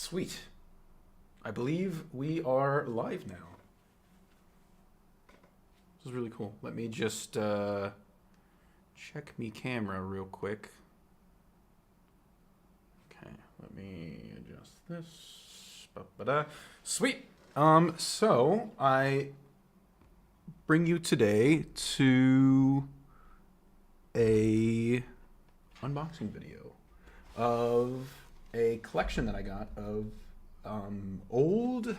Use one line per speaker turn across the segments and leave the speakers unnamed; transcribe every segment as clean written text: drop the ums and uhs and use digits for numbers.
Sweet. I believe we are live now. This is really cool. Let me just check me camera real quick. Okay, let me adjust this. Ba-ba-da. Sweet. So I bring you today to a unboxing video of a collection that I got of old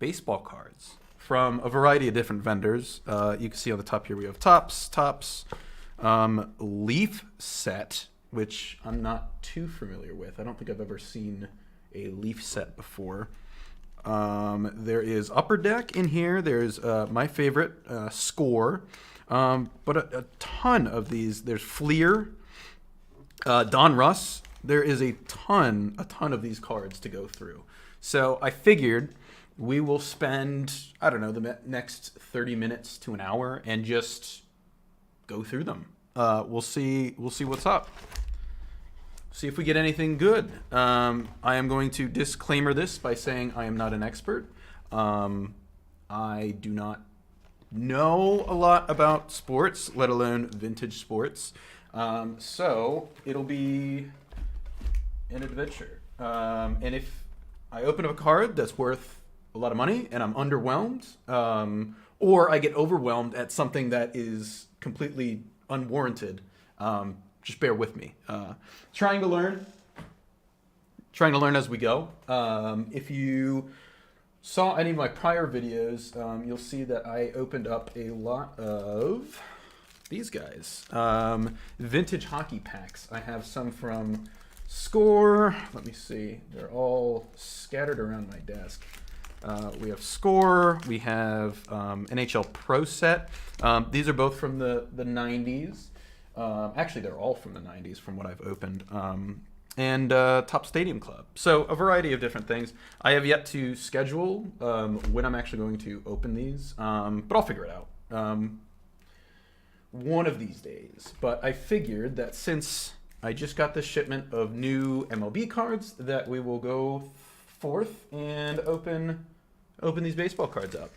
baseball cards from a variety of different vendors. You can see on the top here we have Topps, Leaf set, which I'm not too familiar with. I don't think I've ever seen a Leaf set before. There is Upper Deck in here. There's my favorite, Score, but a ton of these. There's Fleer, Don Russ. There is a ton of these cards to go through. So I figured we will spend, I don't know, the next 30 minutes to an hour and just go through them. We'll see what's up. See if we get anything good. I am going to disclaimer this by saying I am not an expert. I do not know a lot about sports, let alone vintage sports. So it'll be an adventure. And if I open up a card that's worth a lot of money and I'm underwhelmed, or I get overwhelmed at something that is completely unwarranted, just bear with me. Trying to learn as we go. If you saw any of my prior videos, you'll see that I opened up a lot of these guys. Vintage hockey packs. I have some from Score. Let me see. They're all scattered around my desk. We have Score. We have NHL Pro set. These are both from the 90s. Actually, they're all from the 90s from what I've opened. And Top Stadium Club. So a variety of different things. I have yet to schedule when I'm actually going to open these, but I'll figure it out one of these days. But I figured that since I just got this shipment of new MLB cards, that we will go forth and open these baseball cards up.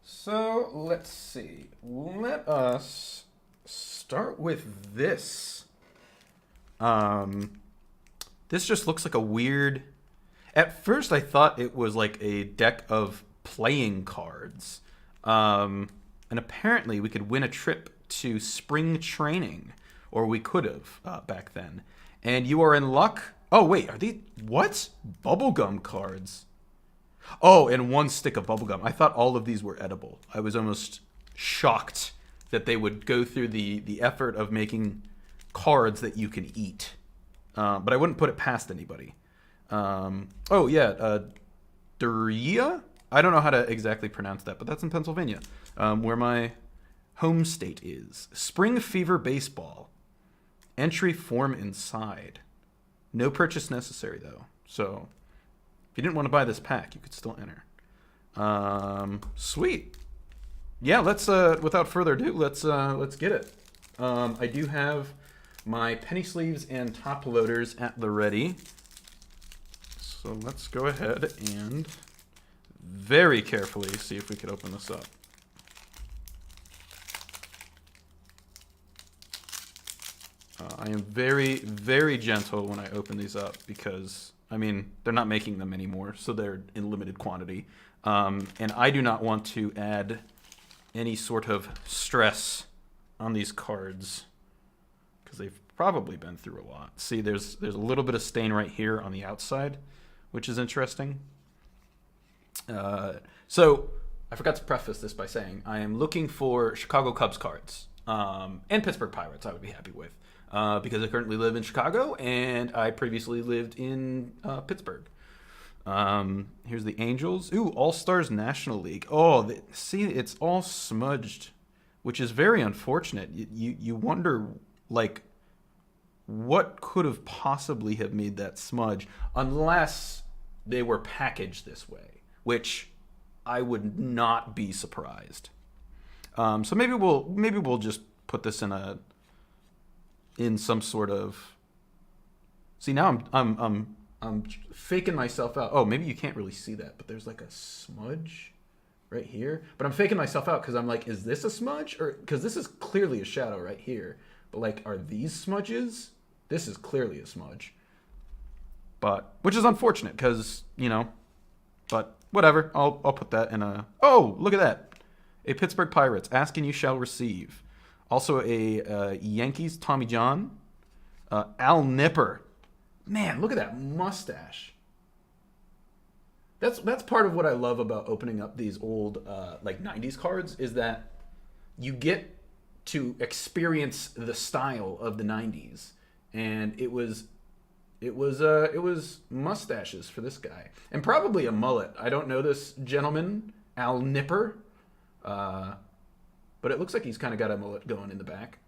So let's see. Let us start with this. This just looks like a weird... At first I thought it was like a deck of playing cards. And apparently we could win a trip to spring training, or we could have back then. And you are in luck. Oh wait, are these what? Bubblegum cards. Oh, and one stick of bubblegum. I thought all of these were edible. I was almost shocked that they would go through the effort of making cards that you can eat. But I wouldn't put it past anybody. Oh yeah, Duria? I don't know how to exactly pronounce that, but that's in Pennsylvania, where my home state is. Spring Fever Baseball. Entry form inside. No purchase necessary though. So if you didn't want to buy this pack, you could still enter. Sweet. Yeah, let's without further ado, let's get it. I do have my penny sleeves and top loaders at the ready. So let's go ahead and very carefully see if we could open this up. I am very, very gentle when I open these up because, I mean, they're not making them anymore, so they're in limited quantity. And I do not want to add any sort of stress on these cards because they've probably been through a lot. See, there's a little bit of stain right here on the outside, which is interesting. So I forgot to preface this by saying I am looking for Chicago Cubs cards and Pittsburgh Pirates I would be happy with. Because I currently live in Chicago and I previously lived in Pittsburgh. Here's the Angels. Ooh, All-Stars National League. Oh, see, it's all smudged, which is very unfortunate. You wonder, like, what could have possibly have made that smudge, unless they were packaged this way, which I would not be surprised. So maybe we'll just put this in some sort of See, now I'm faking myself out. Oh, maybe you can't really see that, but there's like a smudge right here. But I'm faking myself out because I'm like, is this a smudge? Or because this is clearly a shadow right here. But like, are these smudges? This is clearly a smudge. But which is unfortunate because, you know, but whatever. I'll put that in a. Oh, look at that. A Pittsburgh Pirates. Ask and you shall receive. Also a Yankees Tommy John. Al Nipper. Man, look at that mustache. That's part of what I love about opening up these old like 90s cards is that you get to experience the style of the 90s. And it was mustaches for this guy. And probably a mullet. I don't know this gentleman, Al Nipper. But it looks like he's kind of got a mullet going in the back.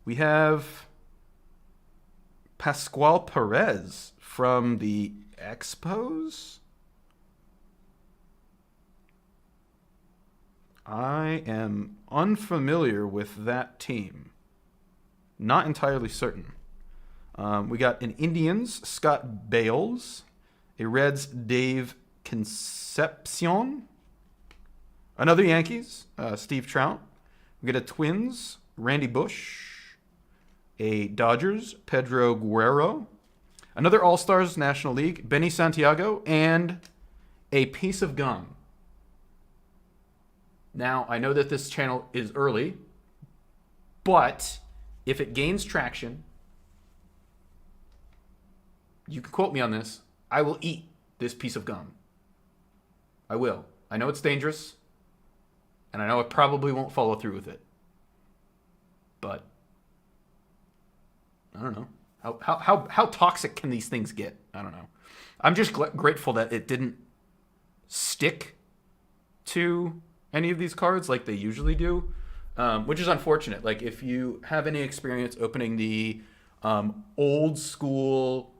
We have Pascual Perez from the Expos. I am unfamiliar with that team. Not entirely certain. We got an Indians, Scott Bales. A Reds, Dave Concepcion. Another Yankees, Steve Trout. We get a Twins, Randy Bush. A Dodgers, Pedro Guerrero. Another All-Stars National League, Benny Santiago. And a piece of gum. Now, I know that this channel is early, but if it gains traction, you can quote me on this, I will eat this piece of gum. I will. I know it's dangerous, and I know I probably won't follow through with it. But I don't know. How toxic can these things get? I don't know. I'm just grateful that it didn't stick to any of these cards like they usually do, which is unfortunate. Like, if you have any experience opening the old school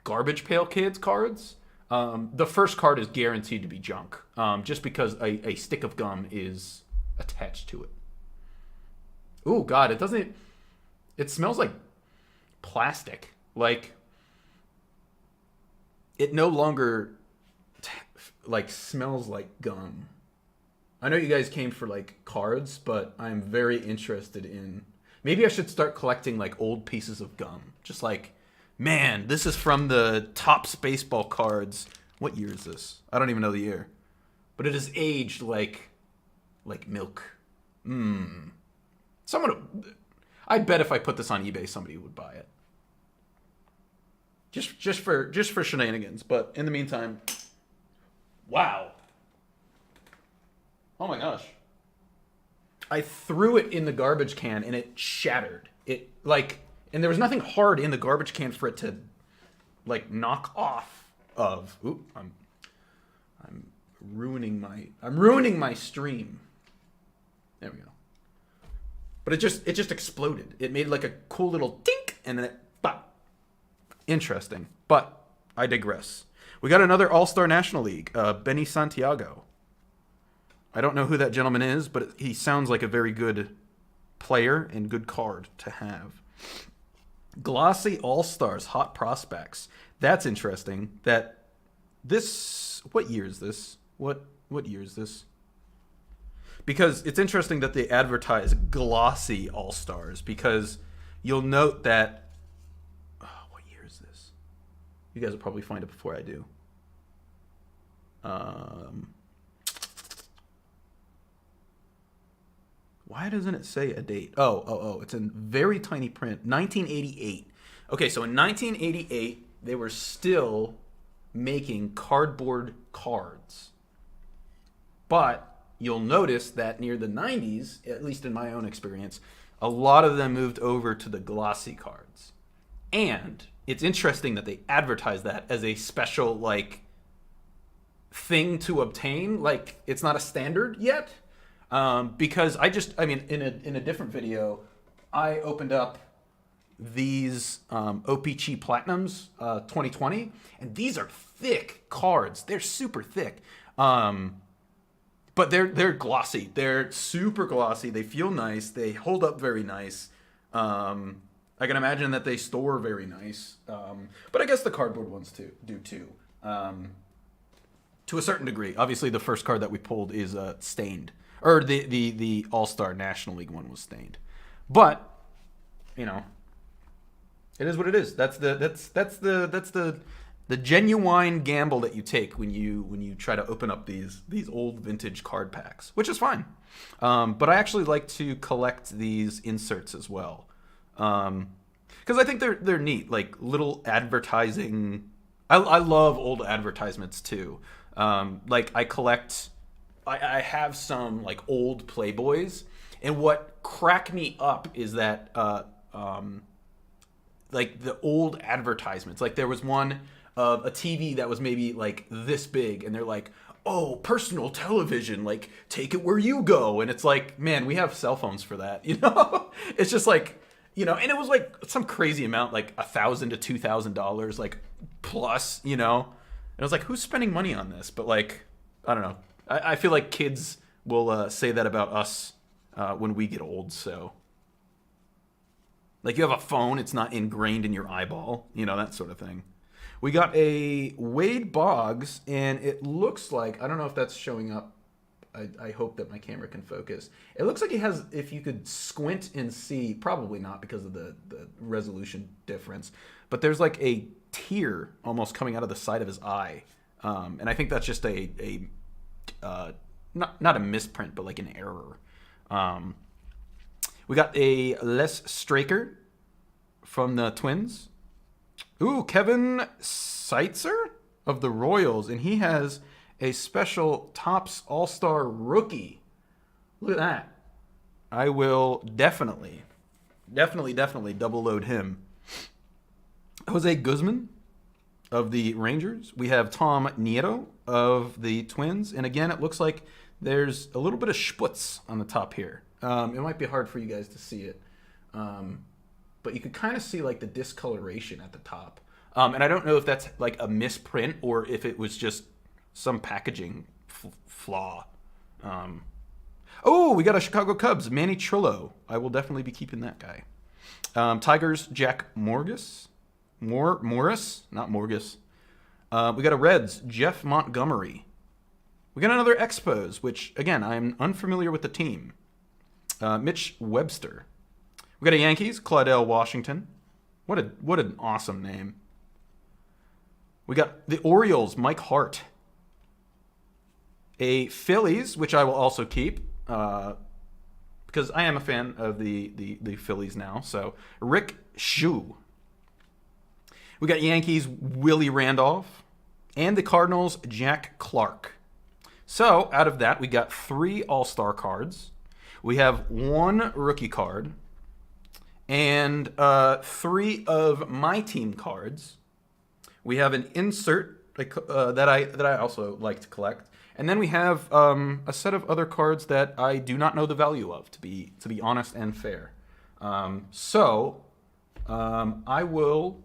Garbage Pail Kids cards, the first card is guaranteed to be junk, just because a stick of gum is attached to it. Ooh, God, it doesn't... It smells like plastic. Like, it no longer like smells like gum. I know you guys came for like cards, but I'm very interested in... Maybe I should start collecting like old pieces of gum. Just like, man, this is from the Topps baseball cards. What year is this? I don't even know the year. But it is aged like milk. I bet if I put this on eBay, somebody would buy it. Just for shenanigans. But in the meantime, wow. Oh my gosh. I threw it in the garbage can and it shattered. And there was nothing hard in the garbage can for it to like knock off of. Ooh, I'm ruining my stream. There we go. But it just exploded. It made like a cool little tink and then it pop. Interesting. But I digress. We got another All-Star National League, Benny Santiago. I don't know who that gentleman is, but he sounds like a very good player and good card to have. Glossy All-Stars, Hot Prospects. That's interesting. That this... What year is this? What year is this? Because it's interesting that they advertise glossy All-Stars, because you'll note that... Oh, what year is this? You guys will probably find it before I do. Why doesn't it say a date? Oh, it's in very tiny print. 1988. Okay, so in 1988, they were still making cardboard cards. But you'll notice that near the 90s, at least in my own experience, a lot of them moved over to the glossy cards. And it's interesting that they advertise that as a special, like, thing to obtain. Like, it's not a standard yet. Because in a different video, I opened up these OPC Platinums 2020, and these are thick cards. They're super thick, but they're glossy. They're super glossy. They feel nice. They hold up very nice. I can imagine that they store very nice. But I guess the cardboard ones do too. To a certain degree. Obviously, the first card that we pulled is stained, or the All-Star National League one was stained. But you know, it is what it is. That's the genuine gamble that you take when you try to open up these old vintage card packs, which is fine. But I actually like to collect these inserts as well, because I think they're neat, like little advertising. I love old advertisements too. Like I have some like old Playboys, and what crack me up is that like the old advertisements. Like there was one of a TV that was maybe like this big, and they're like, "Oh, personal television, like take it where you go." And it's like, man, we have cell phones for that, you know? It's just like, you know, and it was like some crazy amount, like $1,000 to $2,000, like plus, you know. And I was like, who's spending money on this? But like, I don't know. I feel like kids will say that about us when we get old. So, like, you have a phone, it's not ingrained in your eyeball, you know, that sort of thing. We got a Wade Boggs, and it looks like, I don't know if that's showing up. I hope that my camera can focus. It looks like it has, if you could squint and see, probably not because of the resolution difference, but there's like a tear almost coming out of the side of his eye. And I think that's just not a misprint, but like an error. We got a Les Straker from the Twins. Ooh, Kevin Seitzer of the Royals, and he has a special Topps All-Star rookie. Look at that. I will definitely double load him. Jose Guzman of the Rangers. We have Tom Nieto of the Twins, and again, it looks like there's a little bit of schputz on the top here. It might be hard for you guys to see it, but you could kind of see like the discoloration at the top. And I don't know if that's like a misprint or if it was just some packaging flaw. Oh, we got a Chicago Cubs, Manny Trillo. I will definitely be keeping that guy. Tigers, Jack Morris, not Morgus. We got a Reds, Jeff Montgomery. We got another Expos, which, again, I'm unfamiliar with the team. Mitch Webster. We got a Yankees, Claudel Washington. What an awesome name. We got the Orioles, Mike Hart. A Phillies, which I will also keep, because I am a fan of the Phillies now. So Rick Shue. We got Yankees, Willie Randolph, and the Cardinals, Jack Clark. So out of that, we got 3 All-Star cards. We have 1 rookie card, and 3 of my team cards. We have an insert that I also like to collect. And then we have a set of other cards that I do not know the value of, to be honest and fair. I will.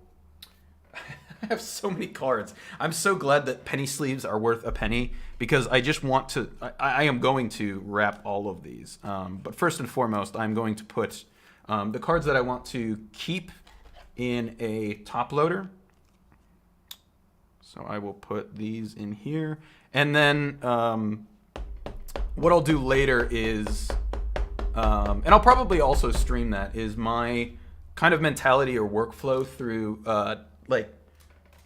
I have so many cards. I'm so glad that penny sleeves are worth a penny, because I just want to. I am going to wrap all of these. But first and foremost, I'm going to put the cards that I want to keep in a top loader. So I will put these in here. And then what I'll do later is, and I'll probably also stream that, is my kind of mentality or workflow through like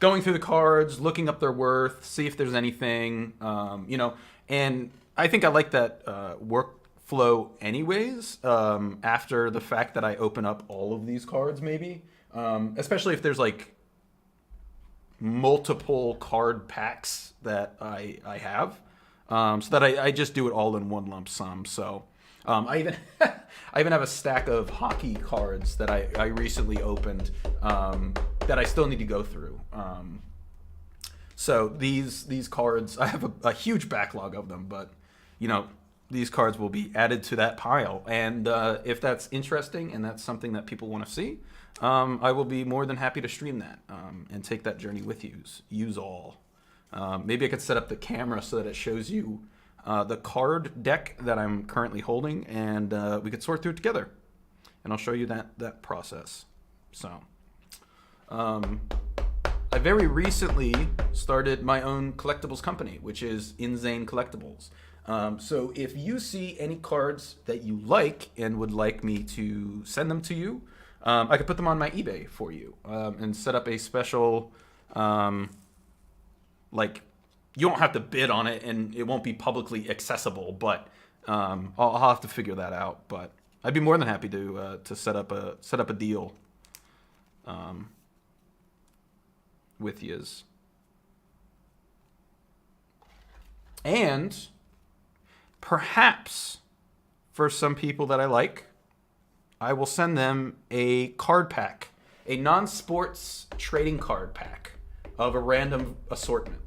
going through the cards, looking up their worth, see if there's anything, and I think I like that workflow anyways, after the fact that I open up all of these cards maybe, especially if there's like multiple card packs that I have, so that I just do it all in one lump sum. So I even have a stack of hockey cards that I recently opened, that I still need to go through. So these cards, I have a huge backlog of them, but these cards will be added to that pile. And if that's interesting and that's something that people want to see, I will be more than happy to stream that and take that journey with you. Use all. Maybe I could set up the camera so that it shows you the card deck that I'm currently holding, and we could sort through it together. And I'll show you that process. So, I very recently started my own collectibles company, which is Insane Collectibles. So if you see any cards that you like and would like me to send them to you, I could put them on my eBay for you and set up a special, like, you won't have to bid on it and it won't be publicly accessible, but I'll have to figure that out. But I'd be more than happy to set up a deal with yous. And perhaps for some people that I like, I will send them a card pack, a non-sports trading card pack of a random assortment.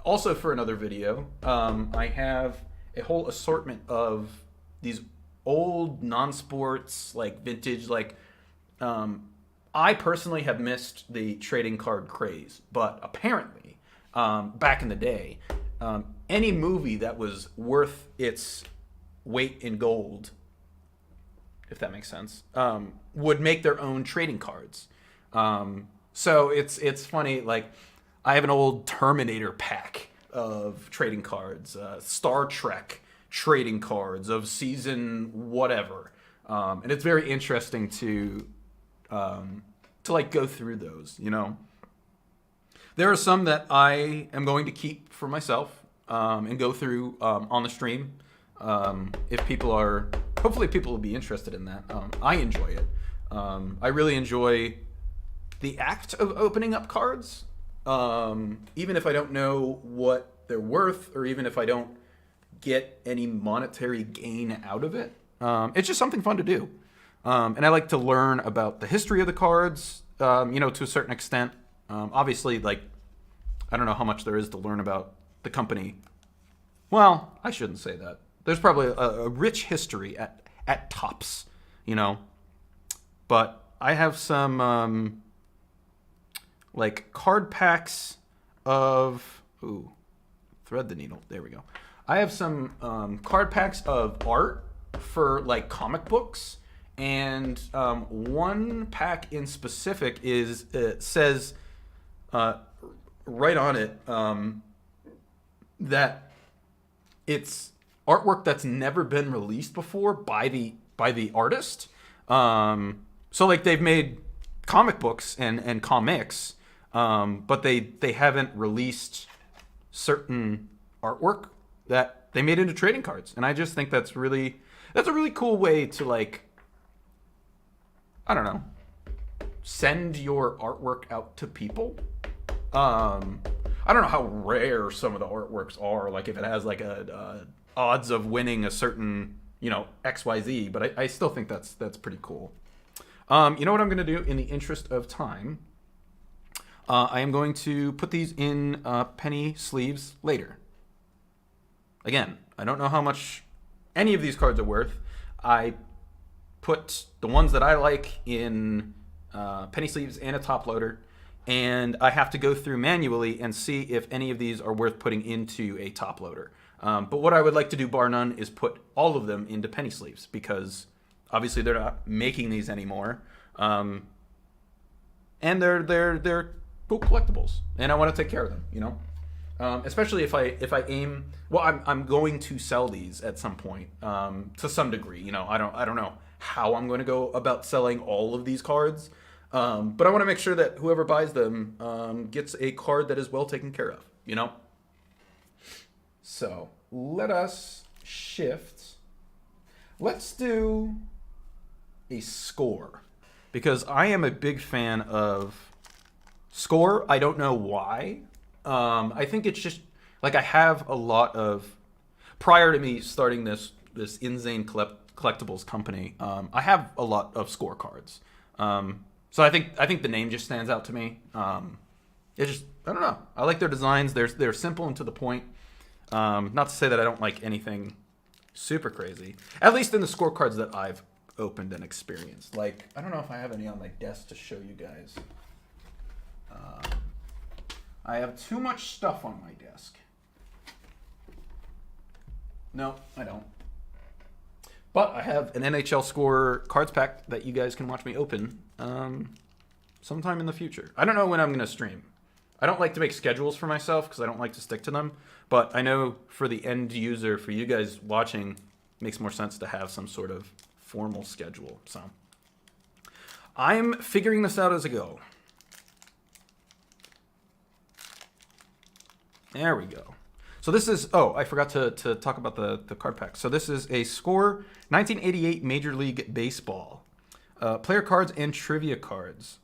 Also for another video, I have a whole assortment of these old non-sports, like vintage, like, I personally have missed the trading card craze, but apparently, back in the day, any movie that was worth its weight in gold, if that makes sense, would make their own trading cards. So it's funny, like, I have an old Terminator pack of trading cards, Star Trek trading cards of season whatever, and it's very interesting to like go through those. You know, there are some that I am going to keep for myself and go through on the stream. If people are, hopefully people will be interested in that. I enjoy it. I really enjoy the act of opening up cards. Even if I don't know what they're worth, or even if I don't get any monetary gain out of it, it's just something fun to do. And I like to learn about the history of the cards, you know, to a certain extent. Obviously, like, I don't know how much there is to learn about the company. Well, I shouldn't say that. There's probably a rich history at tops, you know. But I have some like card packs of, ooh, thread the needle. There we go. I have some card packs of art for like comic books, and one pack in specific is says right on it that it's artwork that's never been released before by the artist. So like they've made comic books and comics, but they haven't released certain artwork that they made into trading cards. And I just think that's a really cool way to, like, I don't know, send your artwork out to people. I don't know how rare some of the artworks are, like if it has like a odds of winning a certain, you know, XYZ, but I still think that's pretty cool. You know what I'm going to do in the interest of time? I am going to put these in penny sleeves later. Again, I don't know how much any of these cards are worth. I put the ones that I like in penny sleeves and a top loader, and I have to go through manually and see if any of these are worth putting into a top loader. But what I would like to do, bar none, is put all of them into penny sleeves, because obviously they're not making these anymore, and they're cool collectibles, and I want to take care of them. You know, especially if I aim. Well, I'm going to sell these at some point, to some degree. You know, I don't know how I'm going to go about selling all of these cards, but I want to make sure that whoever buys them gets a card that is well taken care of. You know. So let us shift. Let's do a score, because I am a big fan of score. I don't know why. I think it's just like I have a lot of, prior to me starting this Insane Collectibles company, I have a lot of scorecards. So I think the name just stands out to me. It just, I don't know. I like their designs. They're simple and to the point. Not to say that I don't like anything super crazy. At least in the scorecards that I've opened and experienced. Like, I don't know if I have any on my desk to show you guys. I have too much stuff on my desk. No, I don't. But I have an NHL Score cards pack that you guys can watch me open sometime in the future. I don't know when I'm going to stream. I don't like to make schedules for myself because I don't like to stick to them. But I know for the end user, for you guys watching, it makes more sense to have some sort of formal schedule. So I'm figuring this out as I go. There we go. So this is, oh, I forgot to talk about the card pack. So this is a Score 1988 Major League Baseball. Player cards and trivia cards.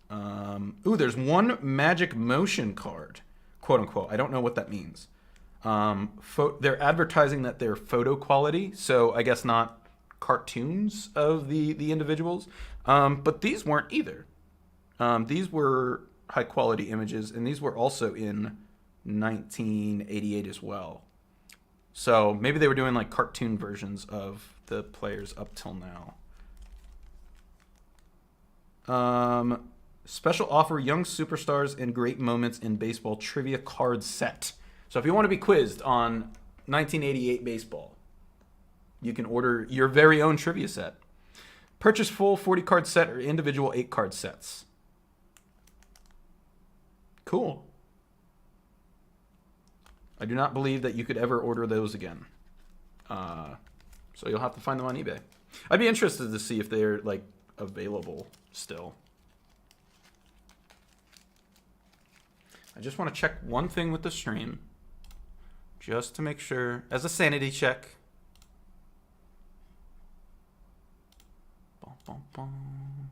There's one Magic Motion card, quote unquote. I don't know what that means. They're advertising that they're photo quality, so I guess not cartoons of the individuals. But these weren't either. These were high quality images, and these were also in 1988 as well. So maybe they were doing like cartoon versions of the players up till now. Special offer, Young Superstars and Great Moments in Baseball Trivia Card Set. So if you want to be quizzed on 1988 baseball, you can order your very own trivia set. Purchase full 40-card set or individual 8-card sets. Cool. I do not believe that you could ever order those again. So you'll have to find them on eBay. I'd be interested to see if they're like available still. I just want to check one thing with the stream, just to make sure, as a sanity check. Bum, bum, bum.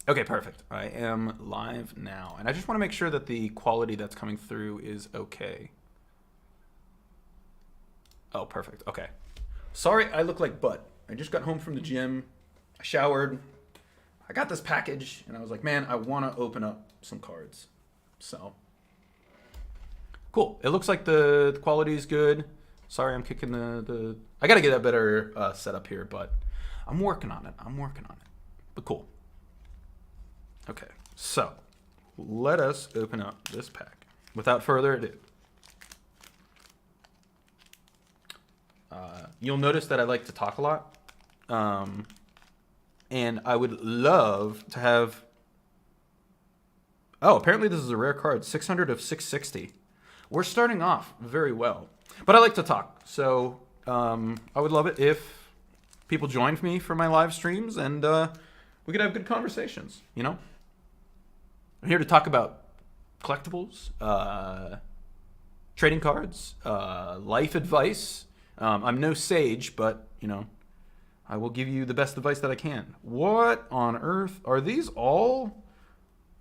Okay, perfect. I am live now, and I just want to make sure that the quality that's coming through is okay. Oh, perfect. Okay. Sorry, I look like butt. I just got home from the gym. I showered. I got this package, and I was like, man, I want to open up some cards. So, cool. It looks like the quality is good. Sorry, I'm kicking the... I got to get a better setup here, but I'm working on it. But cool. Okay, so let us open up this pack. Without further ado. You'll notice that I like to talk a lot. And I would love to have... Oh, apparently this is a rare card. 600 of 660. We're starting off very well. But I like to talk. So I would love it if people joined me for my live streams and we could have good conversations, you know? I'm here to talk about collectibles, trading cards, life advice. I'm no sage, but, you know, I will give you the best advice that I can. What on earth? Are these all...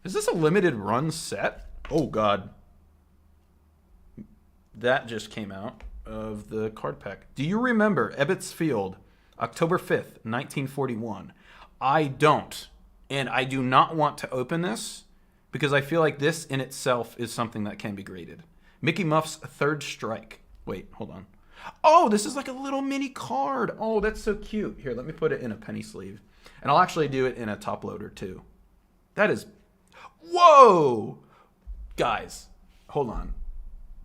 Is this a limited run set? Oh, God. That just came out of the card pack. Do you remember Ebbets Field, October 5th, 1941? I don't. And I do not want to open this because I feel like this in itself is something that can be graded. Mickey Muff's Third Strike. Wait, hold on. Oh, this is like a little mini card. Oh, that's so cute. Here, let me put it in a penny sleeve. And I'll actually do it in a top loader too. That is... Whoa! Guys, hold on.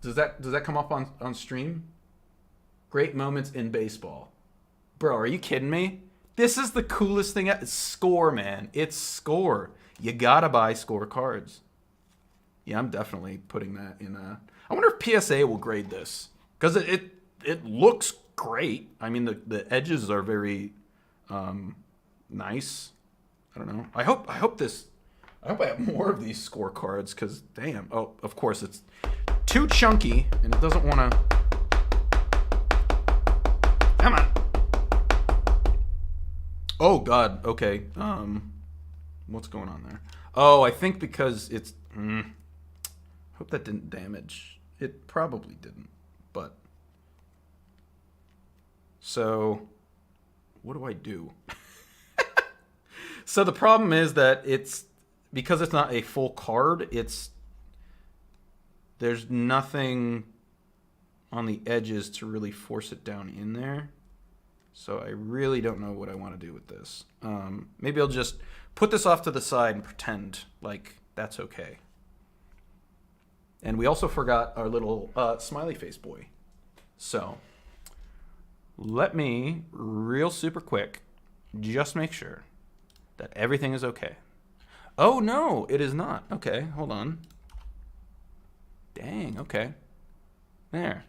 Does that come up on stream? Great moments in baseball. Bro, are you kidding me? This is the coolest thing. It's Score, man. It's Score. You gotta buy Score cards. Yeah, I'm definitely putting that in a... I wonder if PSA will grade this. Because it looks great. I mean, the edges are very nice. I don't know. I hope I have more of these Score cards because, damn. Oh, of course, it's too chunky and it doesn't want to... Come on. Oh, God. Okay. What's going on there? Oh, I think because it's... hope that didn't damage. It probably didn't, but... So, what do I do? So the problem is that because it's not a full card, there's nothing on the edges to really force it down in there. So I really don't know what I want to do with this. Maybe I'll just put this off to the side and pretend like that's okay. And we also forgot our little smiley face boy. So let me, real super quick, just make sure that everything is okay. Oh, no, it is not. Okay, hold on. Dang, okay. There.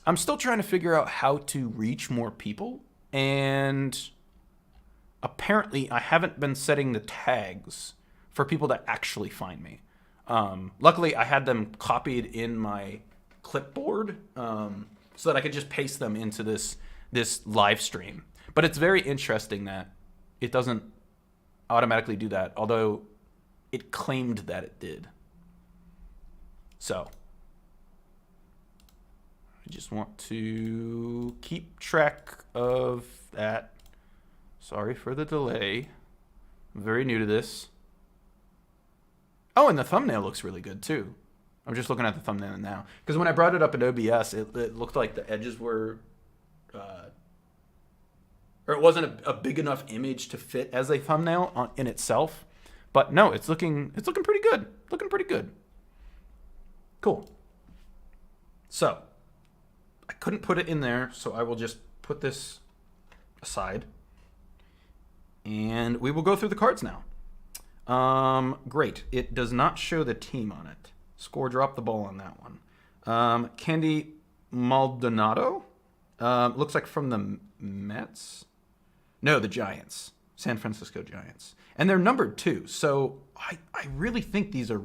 I'm still trying to figure out how to reach more people, and apparently I haven't been setting the tags for people to actually find me. Luckily, I had them copied in my clipboard so that I could just paste them into this live stream. But it's very interesting that it doesn't automatically do that, although it claimed that it did. So I just want to keep track of that. Sorry for the delay. I'm very new to this. Oh, and the thumbnail looks really good too. I'm just looking at the thumbnail now. Because when I brought it up in OBS, it looked like the edges were... or it wasn't a big enough image to fit as a thumbnail in itself. But no, it's looking pretty good. Looking pretty good. Cool. So, I couldn't put it in there, so I will just put this aside. And we will go through the cards now. Great. It does not show the team on it. Score dropped the ball on that one. Candy Maldonado. Looks like from the Mets. No, the Giants. San Francisco Giants. And they're numbered too. So I really think these are...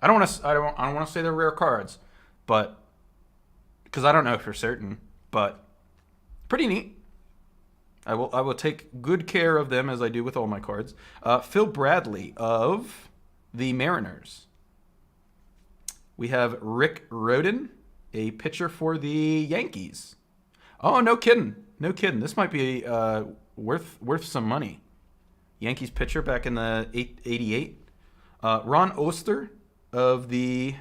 I don't want to say they're rare cards, but because I don't know for certain, but pretty neat. I will take good care of them as I do with all my cards. Phil Bradley of the Mariners. We have Rick Rhoden, a pitcher for the Yankees. Oh, no kidding. No kidding. This might be worth some money. Yankees pitcher back in the 88. Ron Oster of the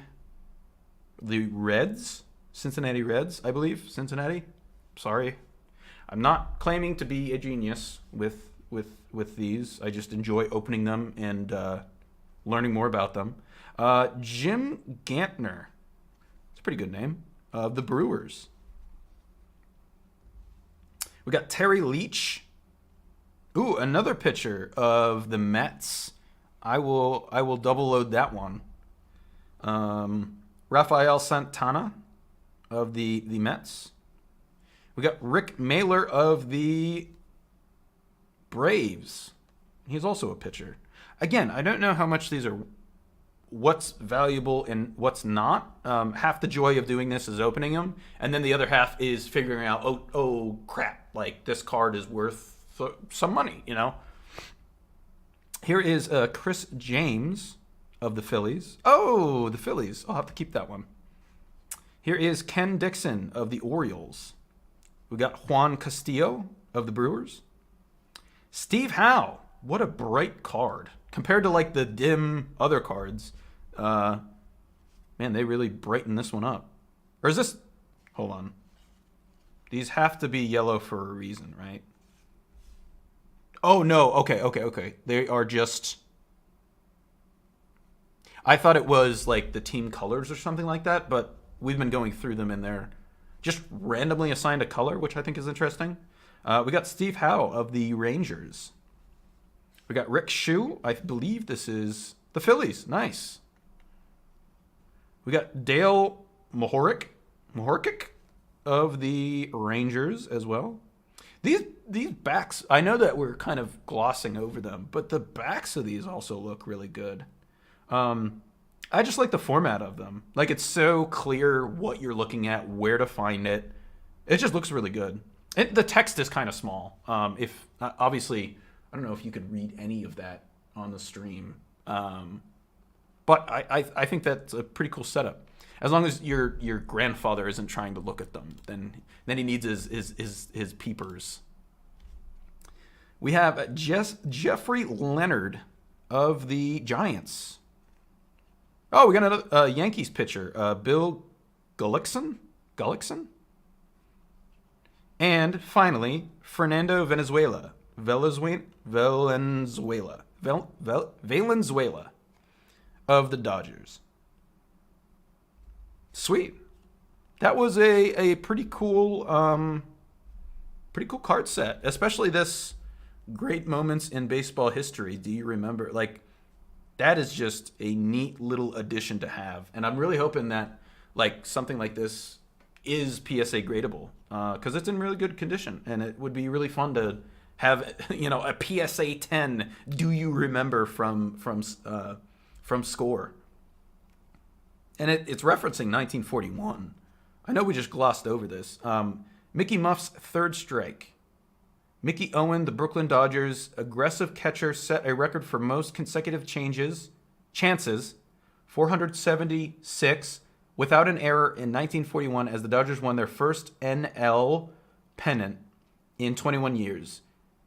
Reds. Cincinnati Reds, I believe. Cincinnati. Sorry. I'm not claiming to be a genius with these. I just enjoy opening them and learning more about them. Jim Gantner. It's a pretty good name. Of the Brewers. We got Terry Leach. Ooh, another pitcher of the Mets. I will double load that one. Rafael Santana of the Mets. We got Rick Mailer of the Braves. He's also a pitcher. Again, I don't know how much these are, what's valuable and what's not. Half the joy of doing this is opening them, and then the other half is figuring out, oh crap, like this card is worth some money, you know? Here is Chris James of the Phillies. Oh, the Phillies. I'll have to keep that one. Here is Ken Dixon of the Orioles. We got Juan Castillo of the Brewers. Steve Howe. What a bright card. Compared to like the dim other cards. Man, they really brighten this one up. Or is this... Hold on. These have to be yellow for a reason, right? Oh, no. Okay. They are just... I thought it was like the team colors or something like that, but we've been going through them and they're just randomly assigned a color, which I think is interesting. We got Steve Howe of the Rangers. We got Rick Shue. I believe this is the Phillies. Nice. We got Dale Mahorkic of the Rangers as well. These backs, I know that we're kind of glossing over them, but the backs of these also look really good. I just like the format of them. Like, it's so clear what you're looking at, where to find it. It just looks really good. The text is kind of small. If obviously, I don't know if you could read any of that on the stream. But I think that's a pretty cool setup. As long as your grandfather isn't trying to look at them, then he needs his peepers. We have Jeffrey Leonard of the Giants. Oh, we got another Yankees pitcher, Bill Gullickson. And finally, Fernando Valenzuela of the Dodgers. Sweet. that was a pretty cool card set, especially this great moments in baseball history. Do you remember? Like, that is just a neat little addition to have, and I'm really hoping that like something like this is PSA gradable because it's in really good condition, and it would be really fun to have a PSA 10. Do you remember from Score? And it's referencing 1941. I know we just glossed over this. Mickey Muff's third strike. Mickey Owen, the Brooklyn Dodgers' aggressive catcher, set a record for most consecutive chances, 476, without an error in 1941 as the Dodgers won their first NL pennant in 21 years.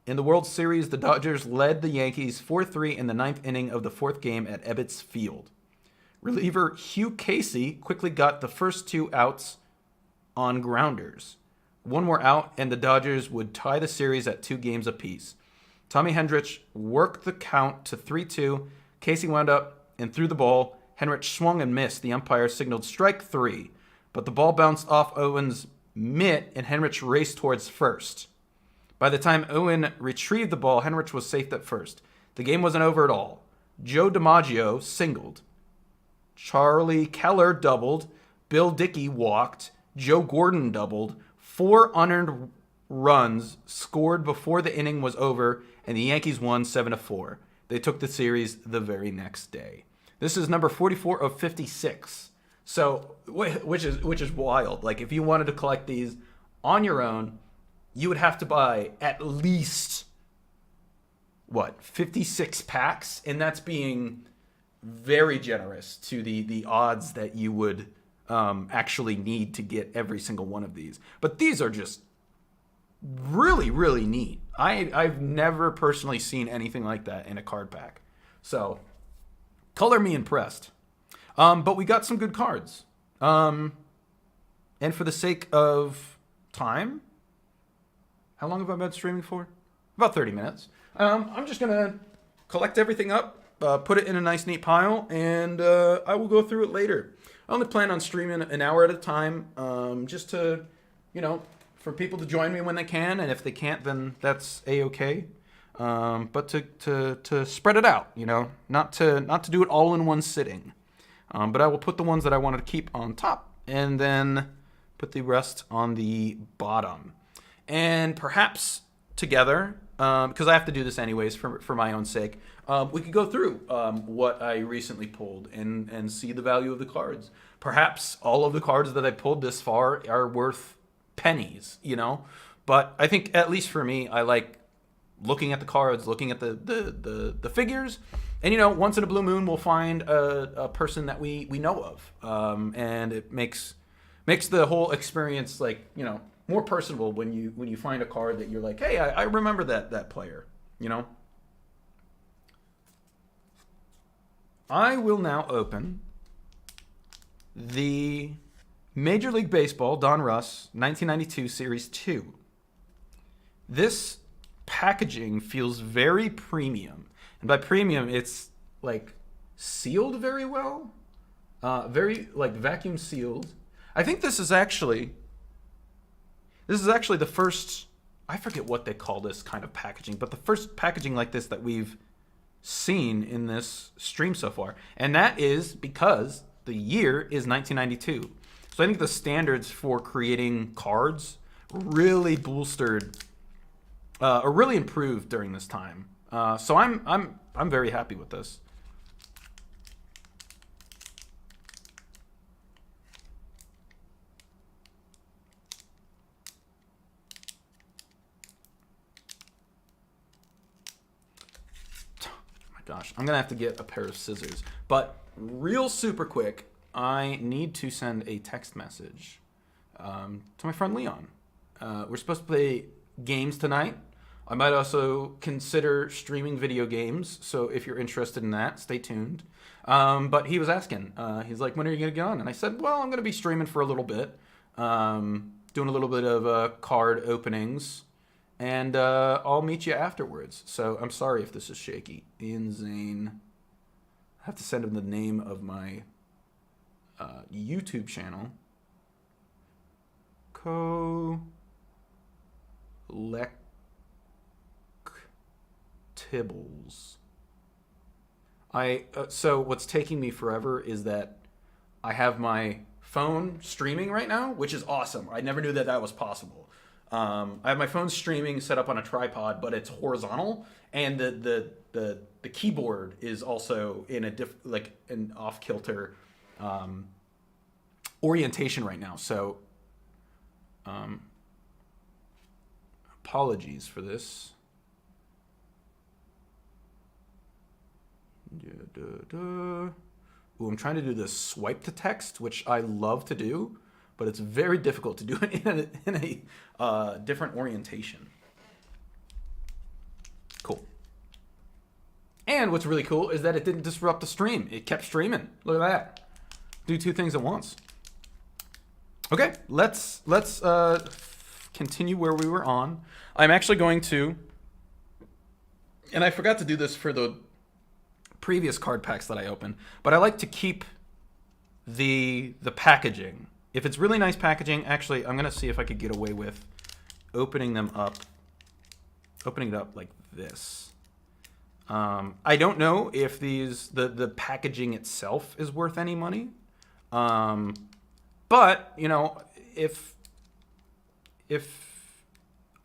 In the World Series, the Dodgers led the Yankees 4-3 in the ninth inning of the fourth game at Ebbets Field. Reliever Hugh Casey quickly got the first two outs on grounders. One more out, and the Dodgers would tie the series at 2 games apiece. Tommy Hendricks worked the count to 3-2. Casey wound up and threw the ball. Hendricks swung and missed. The umpire signaled strike 3, but the ball bounced off Owen's mitt, and Hendricks raced towards first. By the time Owen retrieved the ball, Hendricks was safe at first. The game wasn't over at all. Joe DiMaggio singled. Charlie Keller doubled. Bill Dickey walked. Joe Gordon doubled. 4 unearned runs scored before the inning was over, and the Yankees won 7-4. They took the series the very next day. This is number 44 of 56. So, which is wild. Like, if you wanted to collect these on your own, you would have to buy at least 56 packs, and that's being very generous to the odds that you would actually need to get every single one of these. But these are just really, really neat. I've never personally seen anything like that in a card pack. So, color me impressed. But we got some good cards. And for the sake of time, how long have I been streaming for? About 30 minutes. I'm just going to collect everything up, put it in a nice, neat pile, and I will go through it later. I only plan on streaming an hour at a time, just to, for people to join me when they can, and if they can't, then that's a-okay. But to spread it out, not to do it all in one sitting. But I will put the ones that I wanted to keep on top, and then put the rest on the bottom. And perhaps together, because I have to do this anyways for my own sake, we could go through what I recently pulled and see the value of the cards. Perhaps all of the cards that I pulled this far are worth pennies, But I think, at least for me, I like looking at the cards, looking at the figures. And, once in a blue moon, we'll find a person that we know of. And it makes the whole experience, more personable when you find a card that you're like, hey, I remember that player, I will now open the Major League Baseball Don Russ 1992 Series 2. This packaging feels very premium. And by premium, it's sealed very well. Very vacuum sealed. I think this is actually the first, I forget what they call this kind of packaging, but the first packaging like this that we've seen in this stream so far. And that is because the year is 1992. So I think the standards for creating cards really bolstered, or really improved during this time. So I'm very happy with this. Gosh, I'm going to have to get a pair of scissors. But real super quick, I need to send a text message to my friend Leon. We're supposed to play games tonight. I might also consider streaming video games, so if you're interested in that, stay tuned. But he was asking, he's like, when are you going to get on? And I said, well, I'm going to be streaming for a little bit, doing a little bit of card openings. And I'll meet you afterwards. So I'm sorry if this is shaky. Ian Zane. I have to send him the name of my YouTube channel. Collectibles. So what's taking me forever is that I have my phone streaming right now, which is awesome. I never knew that that was possible. I have my phone streaming set up on a tripod, but it's horizontal, and the keyboard is also in like an off kilter orientation right now. So apologies for this. Ooh, I'm trying to do this swipe to text, which I love to do, but it's very difficult to do it in a different orientation. Cool. And what's really cool is that it didn't disrupt the stream. It kept streaming. Look at that. Do two things at once. Okay, let's continue where we were on. I'm actually going to, and I forgot to do this for the previous card packs that I opened, but I like to keep the packaging. If it's really nice packaging, actually, I'm gonna see if I could get away with opening it up like this. I don't know if the packaging itself is worth any money, but you know, if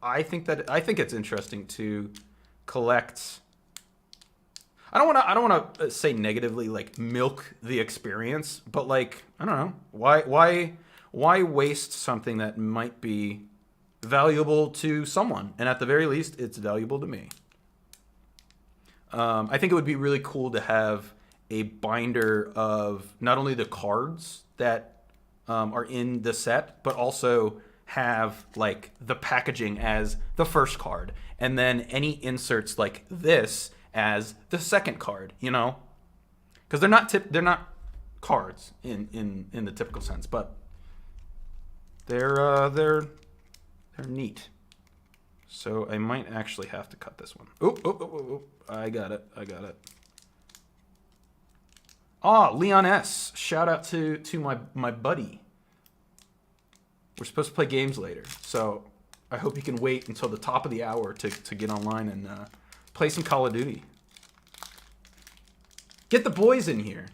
I think it's interesting to collect. I don't want to say negatively, like milk the experience, but like, I don't know, why waste something that might be valuable to someone, and at the very least, it's valuable to me. I think it would be really cool to have a binder of not only the cards that are in the set, but also have like the packaging as the first card, and then any inserts like this as the second card, you know, because they're not cards in the typical sense, but they're neat. So I might actually have to cut this one. Oh, I got it. Leon S. Shout out to my buddy. We're supposed to play games later, so I hope you can wait until the top of the hour to get online and play some Call of Duty. Get the boys in here.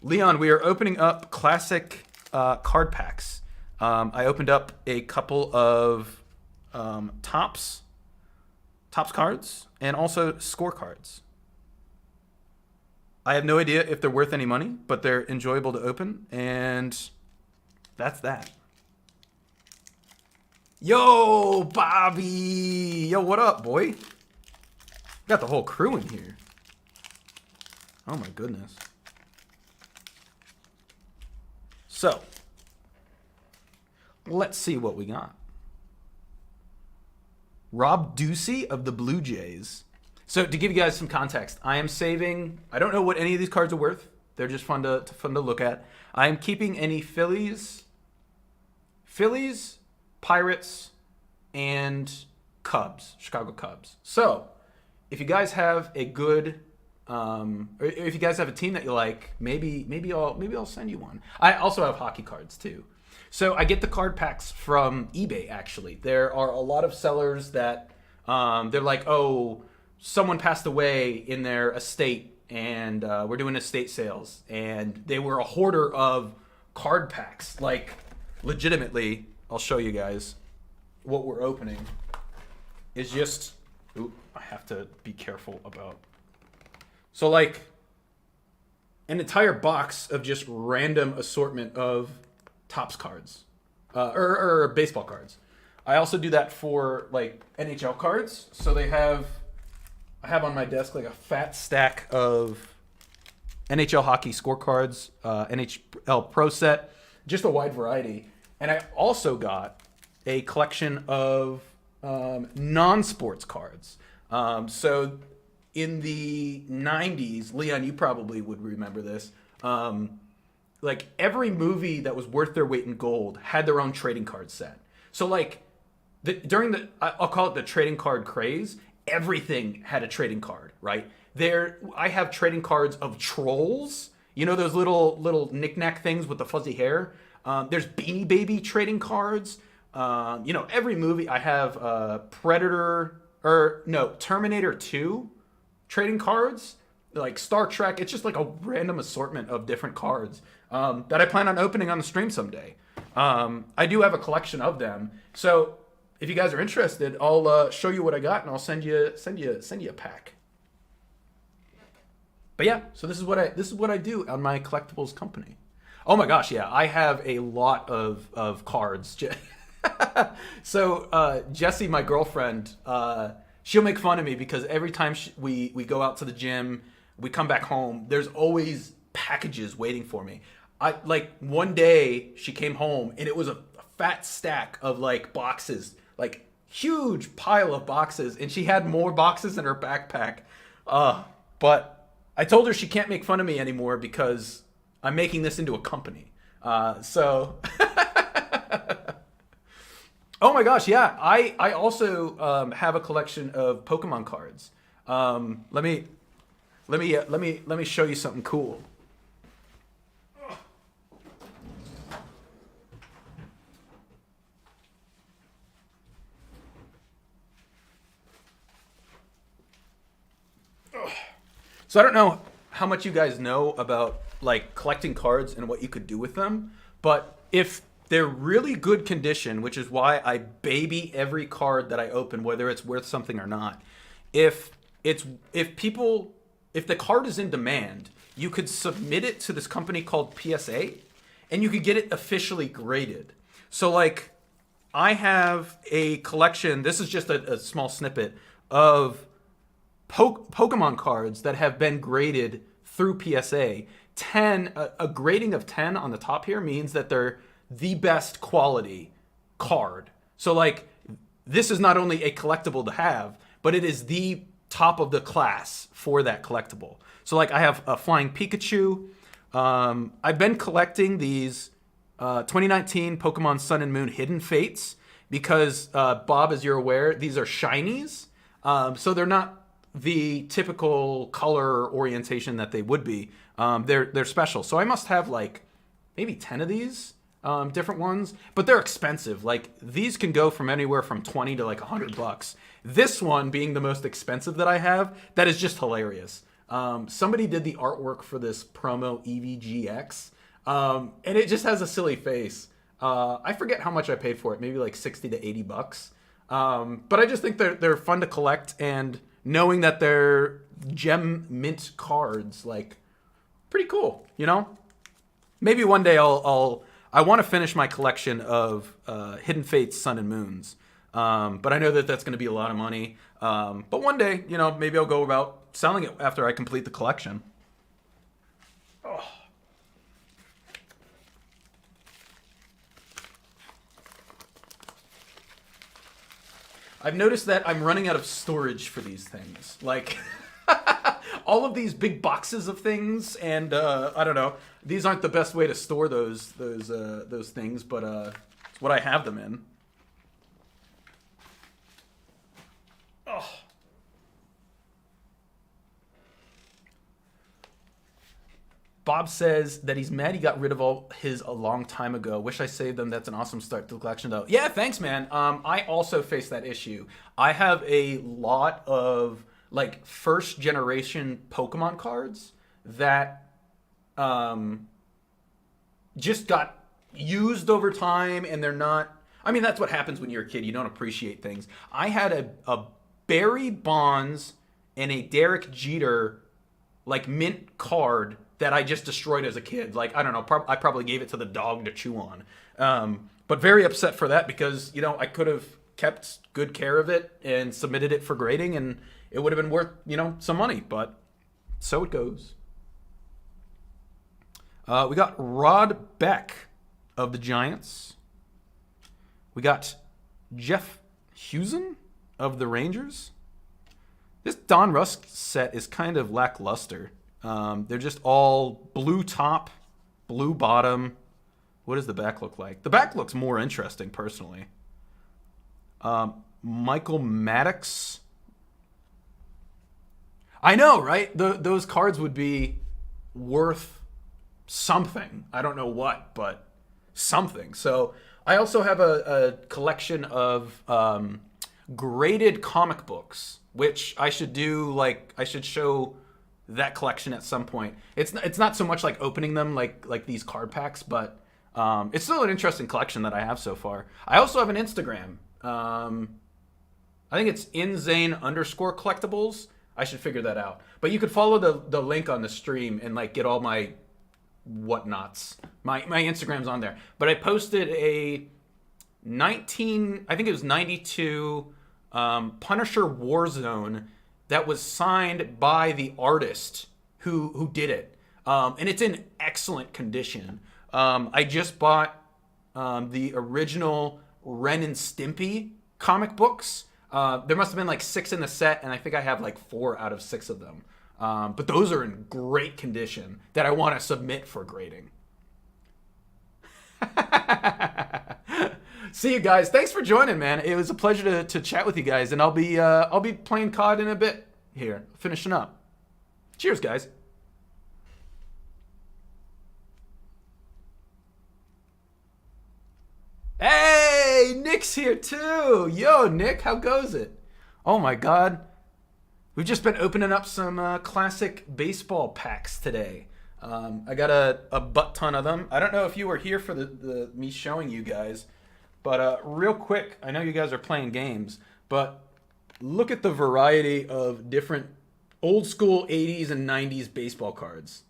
Leon, we are opening up classic card packs. I opened up a couple of Topps cards and also scorecards. I have no idea if they're worth any money, but they're enjoyable to open, and that's that. Yo, Bobby! Yo, what up, boy? Got the whole crew in here. Oh my goodness. So, let's see what we got. Rob Ducey of the Blue Jays. So, to give you guys some context, I am saving. I don't know what any of these cards are worth. They're just fun to look at. I am keeping any Phillies, Pirates, and Cubs, Chicago Cubs. So, if you guys have a good, or if you guys have a team that you like, maybe I'll send you one. I also have hockey cards too. So I get the card packs from eBay. Actually, there are a lot of sellers that they're like, oh, someone passed away in their estate, and we're doing estate sales, and they were a hoarder of card packs, like legitimately. I'll show you guys what we're opening is just, ooh, I have to be careful about. So like an entire box of just random assortment of Topps cards, or baseball cards. I also do that for like NHL cards. So I have on my desk like a fat stack of NHL hockey scorecards, NHL Pro Set, just a wide variety. And I also got a collection of non-sports cards. So in the 90s, Leon, you probably would remember this. Like every movie that was worth their weight in gold had their own trading card set. So like during I'll call it the trading card craze, everything had a trading card, right? I have trading cards of Trolls You know those little knick-knack things with the fuzzy hair? There's Beanie Baby trading cards. You know, every movie I have Predator, or no, Terminator 2 trading cards, like Star Trek. It's just like a random assortment of different cards that I plan on opening on the stream someday. I do have a collection of them, so if you guys are interested, I'll show you what I got and I'll send you a pack. But yeah, so this is what I do on my collectibles company. Oh my gosh, yeah, I have a lot of cards. So Jessie, my girlfriend, she'll make fun of me because every time we go out to the gym, we come back home, there's always packages waiting for me. I like one day she came home and it was a fat stack of like boxes, like huge pile of boxes, and she had more boxes in her backpack. But I told her she can't make fun of me anymore because I'm making this into a company. So oh my gosh, yeah. I also have a collection of Pokemon cards. Let me show you something cool. So I don't know how much you guys know about like collecting cards and what you could do with them, but if they're really good condition, which is why I baby every card that I open, whether it's worth something or not. If the card is in demand, you could submit it to this company called PSA, and you could get it officially graded. So like, I have a collection. This is just a small snippet of Pokemon cards that have been graded through PSA. A grading of 10 on the top here means that they're the best quality card. So like, this is not only a collectible to have, but it is the top of the class for that collectible. So like, I have a Flying Pikachu. I've been collecting these 2019 Pokemon Sun and Moon Hidden Fates because Bob, as you're aware, these are shinies. So they're not the typical color orientation that they would be. They're special. So I must have like maybe 10 of these different ones, but they're expensive. Like these can go from anywhere from 20 to like $100. This one being the most expensive that I have, that is just hilarious. Somebody did the artwork for this promo EVGX, and it just has a silly face. I forget how much I paid for it, maybe like 60 to $80. But I just think they're fun to collect, and knowing that they're gem mint cards, like, pretty cool, you know? Maybe one day I want to finish my collection of Hidden Fates Sun and Moons. But I know that that's going to be a lot of money. But one day, you know, maybe I'll go about selling it after I complete the collection. Oh. I've noticed that I'm running out of storage for these things. Like, all of these big boxes of things, and I don't know. These aren't the best way to store those things, but it's what I have them in. Oh. Bob says that he's mad he got rid of all his a long time ago. Wish I saved them. That's an awesome start to the collection, though. Yeah, thanks, man. I also face that issue. I have a lot of like first generation Pokemon cards that just got used over time, and they're not. I mean, that's what happens when you're a kid. You don't appreciate things. I had a Barry Bonds and a Derek Jeter like mint card that I just destroyed as a kid. Like, I don't know, I probably gave it to the dog to chew on. But very upset for that because, you know, I could have kept good care of it and submitted it for grading, and it would have been worth, you know, some money, but so it goes. We got Rod Beck of the Giants. We got Jeff Husen of the Rangers. This Don Rusk set is kind of lackluster. They're just all blue top, blue bottom. What does the back look like? The back looks more interesting, personally. Michael Maddox. I know, right? Those cards would be worth something. I don't know what, but something. So I also have a collection of graded comic books, which I should do. Like I should show that collection at some point. It's not so much like opening them like these card packs, but it's still an interesting collection that I have so far. I also have an Instagram. I think it's inzane_collectibles. I should figure that out. But you could follow the link on the stream and like get all my whatnots. My Instagram's on there. But I posted a I think it was 92 Punisher Warzone that was signed by the artist who did it. And it's in excellent condition. I just bought the original Ren and Stimpy comic books. There must have been like 6 in the set, and I think I have like 4 out of 6 of them. But those are in great condition that I want to submit for grading. See you guys. Thanks for joining, man. It was a pleasure to chat with you guys, and I'll be playing COD in a bit here, finishing up. Cheers, guys. Hey, Nick's here too. Yo, Nick, how goes it? Oh my God. We've just been opening up some classic baseball packs today. I got a butt ton of them. I don't know if you were here for the me showing you guys, but real quick, I know you guys are playing games, but look at the variety of different old school 80s and 90s baseball cards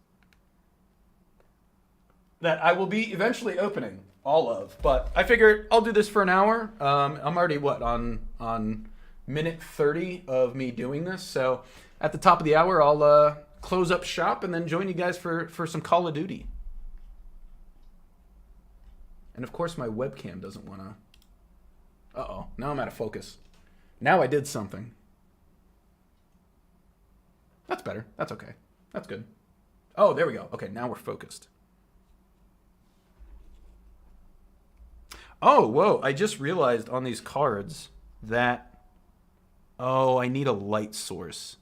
that I will be eventually opening all of. But I figured I'll do this for an hour. I'm already on minute 30 of me doing this, so at the top of the hour I'll close up shop and then join you guys for some Call of Duty. And of course my webcam doesn't want to. Uh-oh, now I'm out of focus. Now I did something. That's better. That's okay. That's good. Oh, there we go. Okay, now we're focused. Oh, whoa, I just realized on these cards that, oh, I need a light source.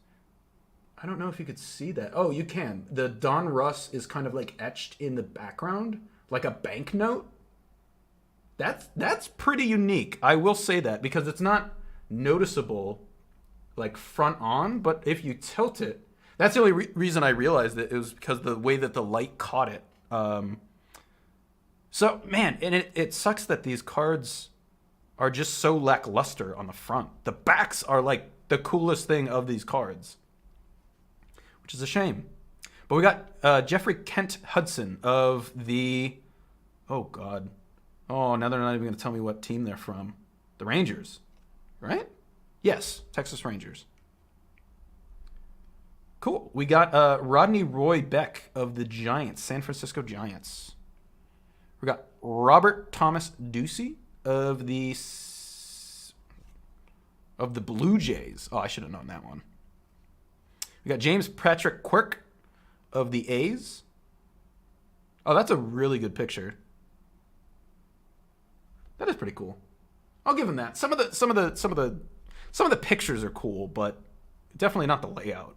I don't know if you could see that. Oh, you can. The Don Russ is kind of like etched in the background, like a banknote. That's pretty unique. I will say that because it's not noticeable like front on, but if you tilt it, that's the only reason I realized it was because the way that the light caught it. So, man, and it sucks that these cards are just so lackluster on the front. The backs are like the coolest thing of these cards, which is a shame. But we got Jeffrey Kent Hudson of the, oh, God. Oh, now they're not even going to tell me what team they're from. The Rangers, right? Yes, Texas Rangers. Cool. We got Rodney Roy Beck of the Giants, San Francisco Giants. We got Robert Thomas Ducey of the Blue Jays. Oh, I should have known that one. We got James Patrick Quirk of the A's. Oh, that's a really good picture. That is pretty cool. I'll give him that. Some of the pictures are cool, but definitely not the layout.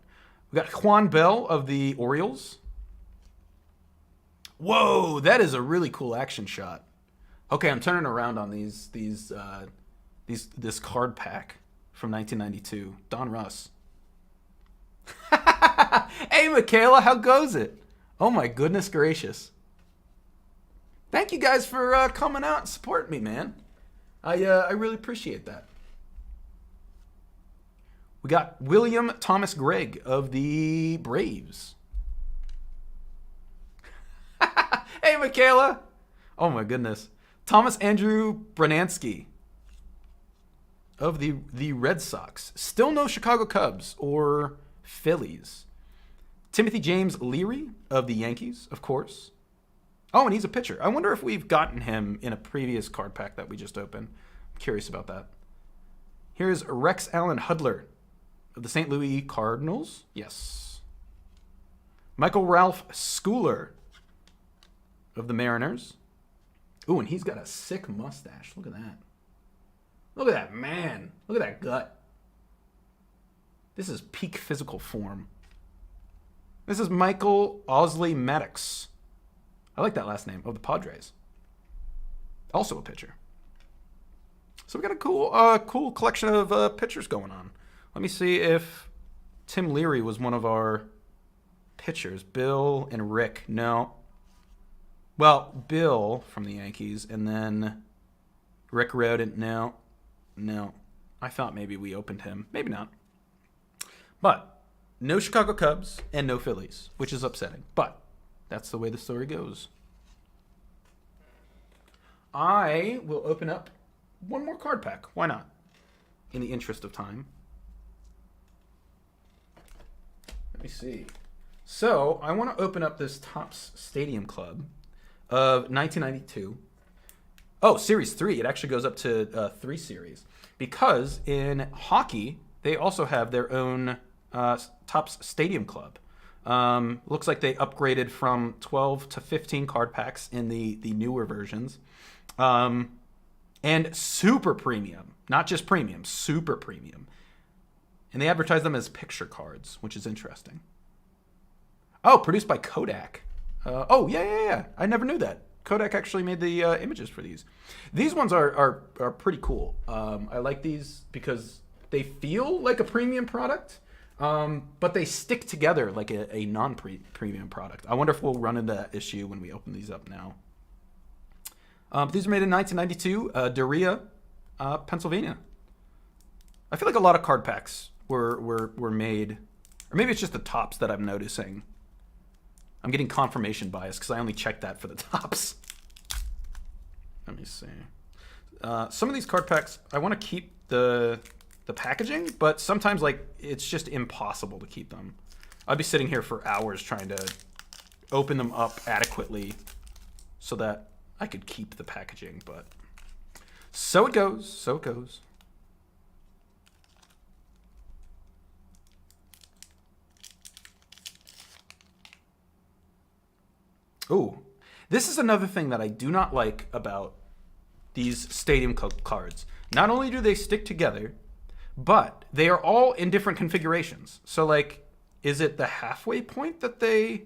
We got Juan Bell of the Orioles. Whoa, that is a really cool action shot. Okay, I'm turning around on this card pack from 1992. Don Russ. Hey, Michaela, how goes it? Oh my goodness gracious. Thank you guys for coming out and supporting me, man. I really appreciate that. We got William Thomas Gregg of the Braves. Hey, Michaela. Oh, my goodness. Thomas Andrew Branansky of the Red Sox. Still no Chicago Cubs or Phillies. Timothy James Leary of the Yankees, of course. Oh, and he's a pitcher. I wonder if we've gotten him in a previous card pack that we just opened. I'm curious about that. Here's Rex Allen Hudler of the St. Louis Cardinals. Yes. Michael Ralph Schooler of the Mariners. Ooh, and he's got a sick mustache. Look at that. Look at that, man. Look at that gut. This is peak physical form. This is Michael Osley Maddox I like that last name, of the Padres. Also a pitcher. So we got a cool collection of pitchers going on. Let me see if Tim Leary was one of our pitchers. Bill and Rick. No. Well, Bill from the Yankees, and then Rick Rodent. No. I thought maybe we opened him. Maybe not. But no Chicago Cubs and no Phillies, which is upsetting. But that's the way the story goes. I will open up one more card pack. Why not? In the interest of time. Let me see. So I want to open up this Topps Stadium Club of 1992. Oh, Series 3. It actually goes up to 3 series. Because in hockey, they also have their own Topps Stadium Club. Looks like they upgraded from 12 to 15 card packs in the newer versions. And super premium. Not just premium, super premium. And they advertise them as picture cards, which is interesting. Oh, produced by Kodak. Yeah. I never knew that. Kodak actually made the images for these. These ones are pretty cool. I like these because they feel like a premium product, but they stick together like a non-premium product. I wonder if we'll run into that issue when we open these up now. These were made in 1992, Doria, Pennsylvania. I feel like a lot of card packs were made, or maybe it's just the Topps that I'm noticing. I'm getting confirmation bias because I only checked that for the Topps. Let me see. Some of these card packs, I want to keep the packaging, but sometimes like it's just impossible to keep them. I'd be sitting here for hours trying to open them up adequately so that I could keep the packaging, but so it goes. Ooh, this is another thing that I do not like about these Stadium cards. Not only do they stick together, but they are all in different configurations. So, like, is it the halfway point that they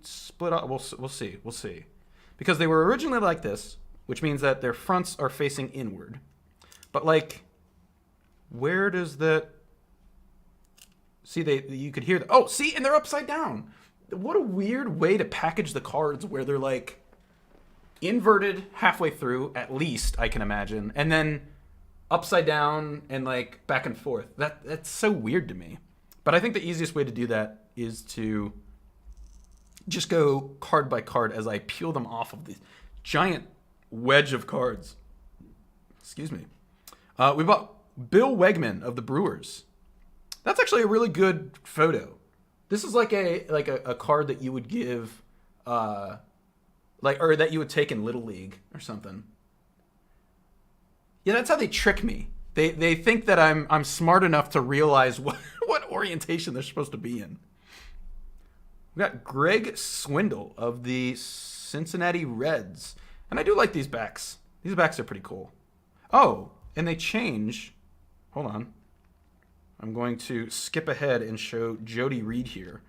split up? We'll see. Because they were originally like this, which means that their fronts are facing inward. But, like, where does that... See, you could hear the... Oh, see, and they're upside down. What a weird way to package the cards where they're like inverted halfway through, at least I can imagine, and then upside down and like back and forth. That's so weird to me. But I think the easiest way to do that is to just go card by card as I peel them off of this giant wedge of cards. Excuse me. We bought Bill Wegman of the Brewers. That's actually a really good photo. This is like a card that you would give, or that you would take in Little League or something. Yeah, that's how they trick me. They think that I'm smart enough to realize what orientation they're supposed to be in. We got Greg Swindle of the Cincinnati Reds, and I do like these backs. These backs are pretty cool. Oh, and they change. Hold on. I'm going to skip ahead and show Jody Reed here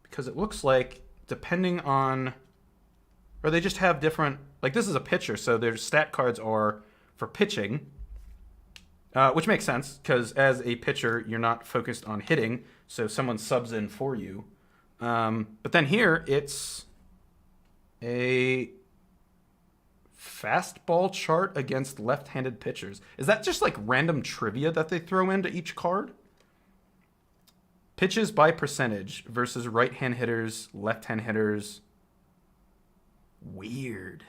because it looks like depending on, or they just have different, like this is a pitcher, so their stat cards are for pitching, which makes sense because as a pitcher, you're not focused on hitting, so someone subs in for you. But then here, it's a fastball chart against left-handed pitchers. Is that just like random trivia that they throw into each card? Pitches by percentage versus right-hand hitters, left-hand hitters. Weird.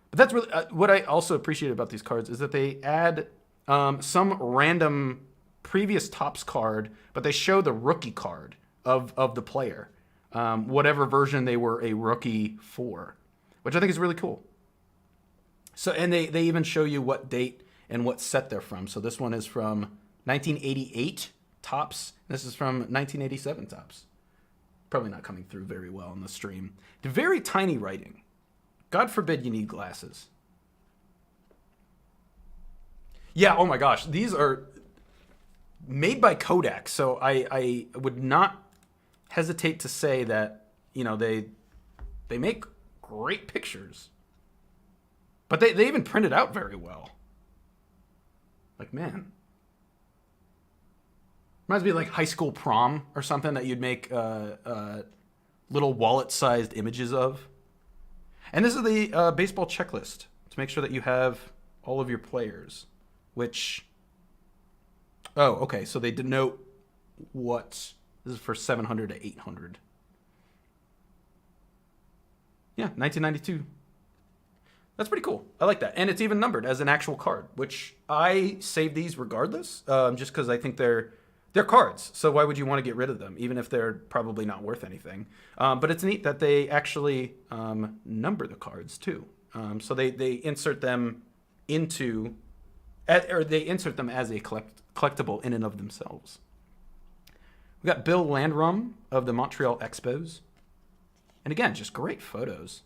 But that's really what I also appreciate about these cards is that they add some random previous Topps card, but they show the rookie card of the player, whatever version they were a rookie for, which I think is really cool. So, and they even show you what date and what set they're from. So this one is from 1988 Topps. This is from 1987 Topps. Probably not coming through very well on the stream. The very tiny writing. God forbid you need glasses. Yeah, oh my gosh. These are made by Kodak. So I would not hesitate to say that you know, they make great pictures. But they even print it out very well. Like, man. Reminds me of like high school prom or something that you'd make little wallet-sized images of. And this is the baseball checklist to make sure that you have all of your players, which... Oh, okay, so they denote what... This is for 700 to 800. Yeah, 1992. That's pretty cool. I like that. And it's even numbered as an actual card, which I save these regardless, just because I think they're cards. So why would you want to get rid of them, even if they're probably not worth anything? But it's neat that they actually number the cards, too. So they insert them into... Or they insert them as a collectible in and of themselves. We got Bill Landrum of the Montreal Expos. And again, just great photos.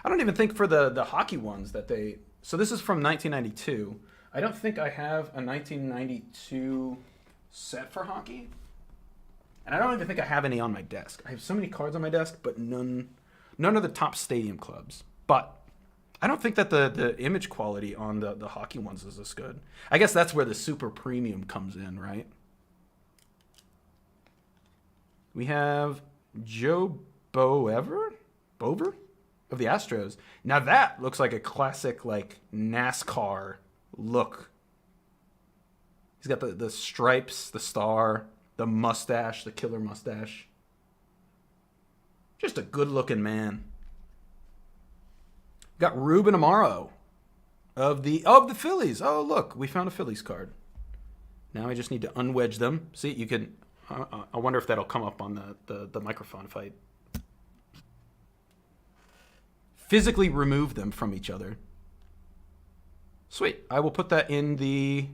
I don't even think for the hockey ones that they... So this is from 1992. I don't think I have a 1992 set for hockey. And I don't even think I have any on my desk. I have so many cards on my desk, but none of the top stadium clubs. But I don't think that the image quality on the hockey ones is this good. I guess that's where the super premium comes in, right? We have Joe Bover of the Astros. Now that looks like a classic like NASCAR look. He's got the stripes, the star, the mustache, the killer mustache. Just a good-looking man. We got Ruben Amaro of the Phillies. Oh, look, we found a Phillies card. Now I just need to unwedge them. See, you can... I wonder if that'll come up on the microphone if I physically remove them from each other. Sweet. I will put that in the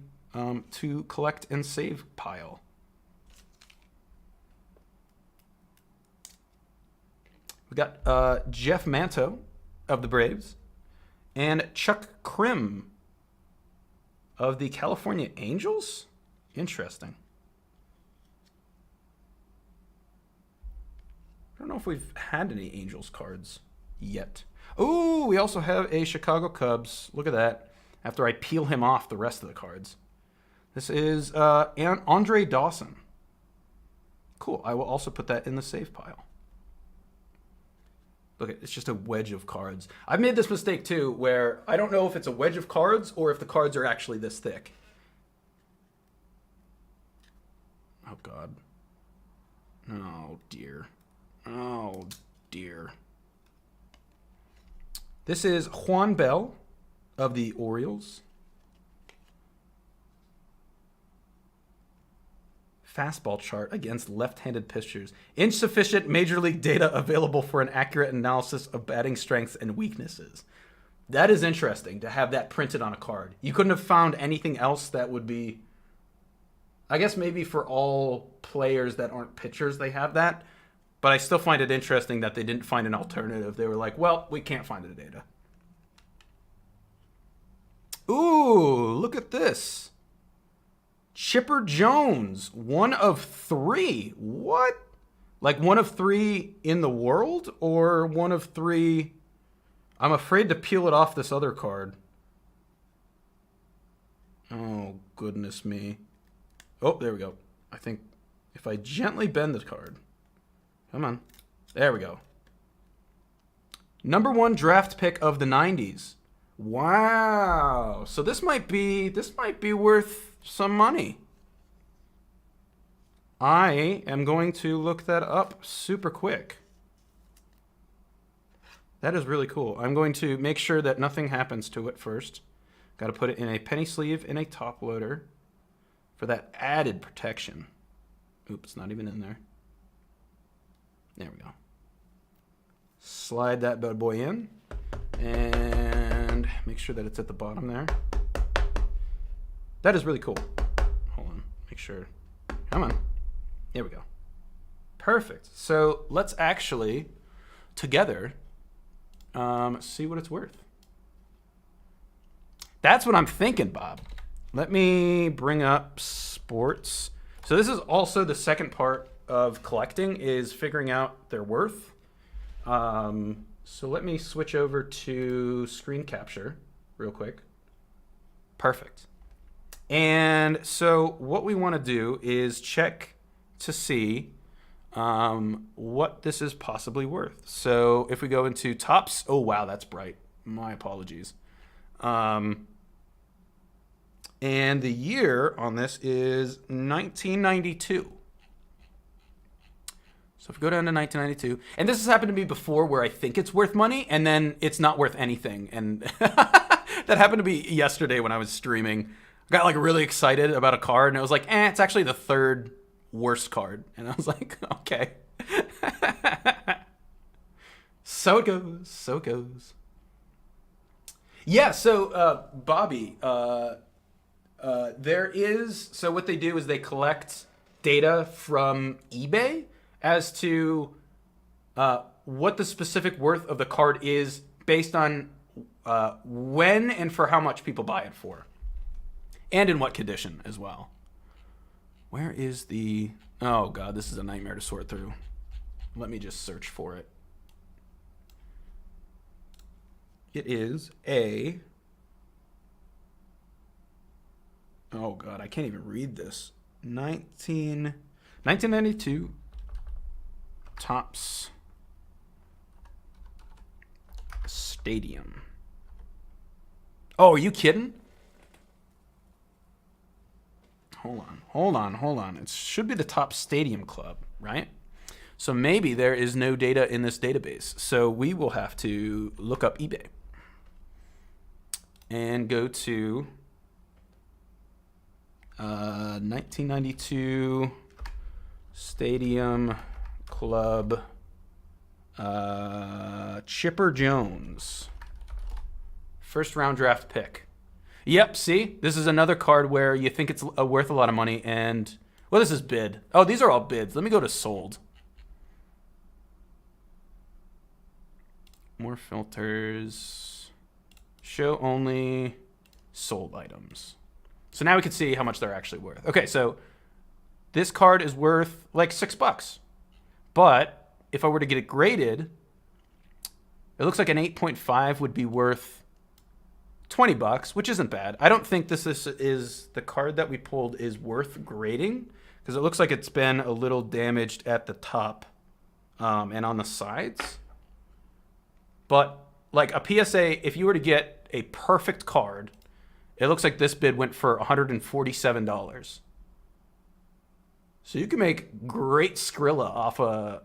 to collect and save pile. We got Jeff Manto of the Braves and Chuck Krim of the California Angels. Interesting. I don't know if we've had any Angels cards yet. Oh, we also have a Chicago Cubs. Look at that. After I peel him off the rest of the cards. This is Andre Dawson. Cool. I will also put that in the save pile. Look, it's just a wedge of cards. I've made this mistake too, where I don't know if it's a wedge of cards or if the cards are actually this thick. Oh, God. Oh, dear. Oh, dear. This is Juan Bell of the Orioles. Fastball chart against left-handed pitchers. Insufficient major league data available for an accurate analysis of batting strengths and weaknesses. That is interesting to have that printed on a card. You couldn't have found anything else that would be... I guess maybe for all players that aren't pitchers, they have that. But I still find it interesting that they didn't find an alternative. They were like, well, we can't find the data. Ooh, look at this. Chipper Jones, 1 of 3. What? Like 1 of 3 in the world? Or 1 of 3... I'm afraid to peel it off this other card. Oh, goodness me. Oh, there we go. I think if I gently bend the card... Come on. There we go. Number 1 draft pick of the 90s. Wow. So this might be worth some money. I am going to look that up super quick. That is really cool. I'm going to make sure that nothing happens to it first. Got to put it in a penny sleeve in a top loader for that added protection. Oops, not even in there. There we go. Slide that bad boy in and make sure that it's at the bottom there. That is really cool. Hold on, make sure. Come on. There we go. Perfect. So let's actually together see what it's worth. That's what I'm thinking, Bob. Let me bring up sports. So this is also the second part of collecting, is figuring out their worth. So let me switch over to screen capture real quick. Perfect. And so what we want to do is check to see what this is possibly worth. So if we go into tops, oh wow, that's bright. My apologies. And the year on this is 1992. So if we go down to 1992, and this has happened to me before where I think it's worth money and then it's not worth anything. And that happened to me yesterday when I was streaming. I got like really excited about a card and it was like, it's actually the third worst card. And I was like, okay. So it goes, so it goes. Yeah, so Bobby, there is, so what they do is they collect data from eBay as to what the specific worth of the card is based on when and for how much people buy it for. And in what condition as well. Where is the... Oh, God, this is a nightmare to sort through. Let me just search for it. It is a... Oh, God, I can't even read this. 1992 Topps Stadium. Oh, are you kidding? Hold on. It should be the Topps Stadium Club, right? So maybe there is no data in this database. So we will have to look up eBay and go to 1992 Stadium Club Chipper Jones. First round draft pick. Yep, see? This is another card where you think it's worth a lot of money and... Well, this is bid. Oh, these are all bids. Let me go to sold. More filters. Show only sold items. So now we can see how much they're actually worth. Okay, so this card is worth like $6. But if I were to get it graded, it looks like an 8.5 would be worth $20, which isn't bad. I don't think this is the card that we pulled is worth grading because it looks like it's been a little damaged at the top and on the sides. But like a PSA, if you were to get a perfect card, it looks like this bid went for $147. So you can make great Skrilla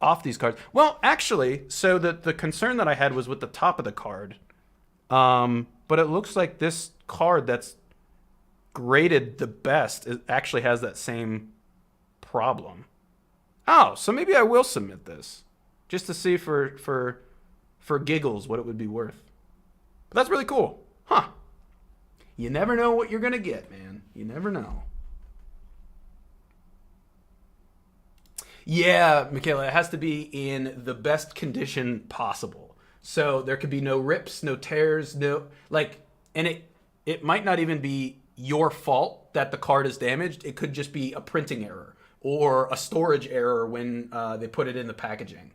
off these cards. Well, actually, so the concern that I had was with the top of the card. But it looks like this card that's graded the best actually has that same problem. Oh, so maybe I will submit this just to see for giggles what it would be worth. But that's really cool. Huh. You never know what you're going to get, man. You never know. Yeah, Michaela, it has to be in the best condition possible. So there could be no rips, no tears, no and it might not even be your fault that the card is damaged. It could just be a printing error or a storage error when they put it in the packaging.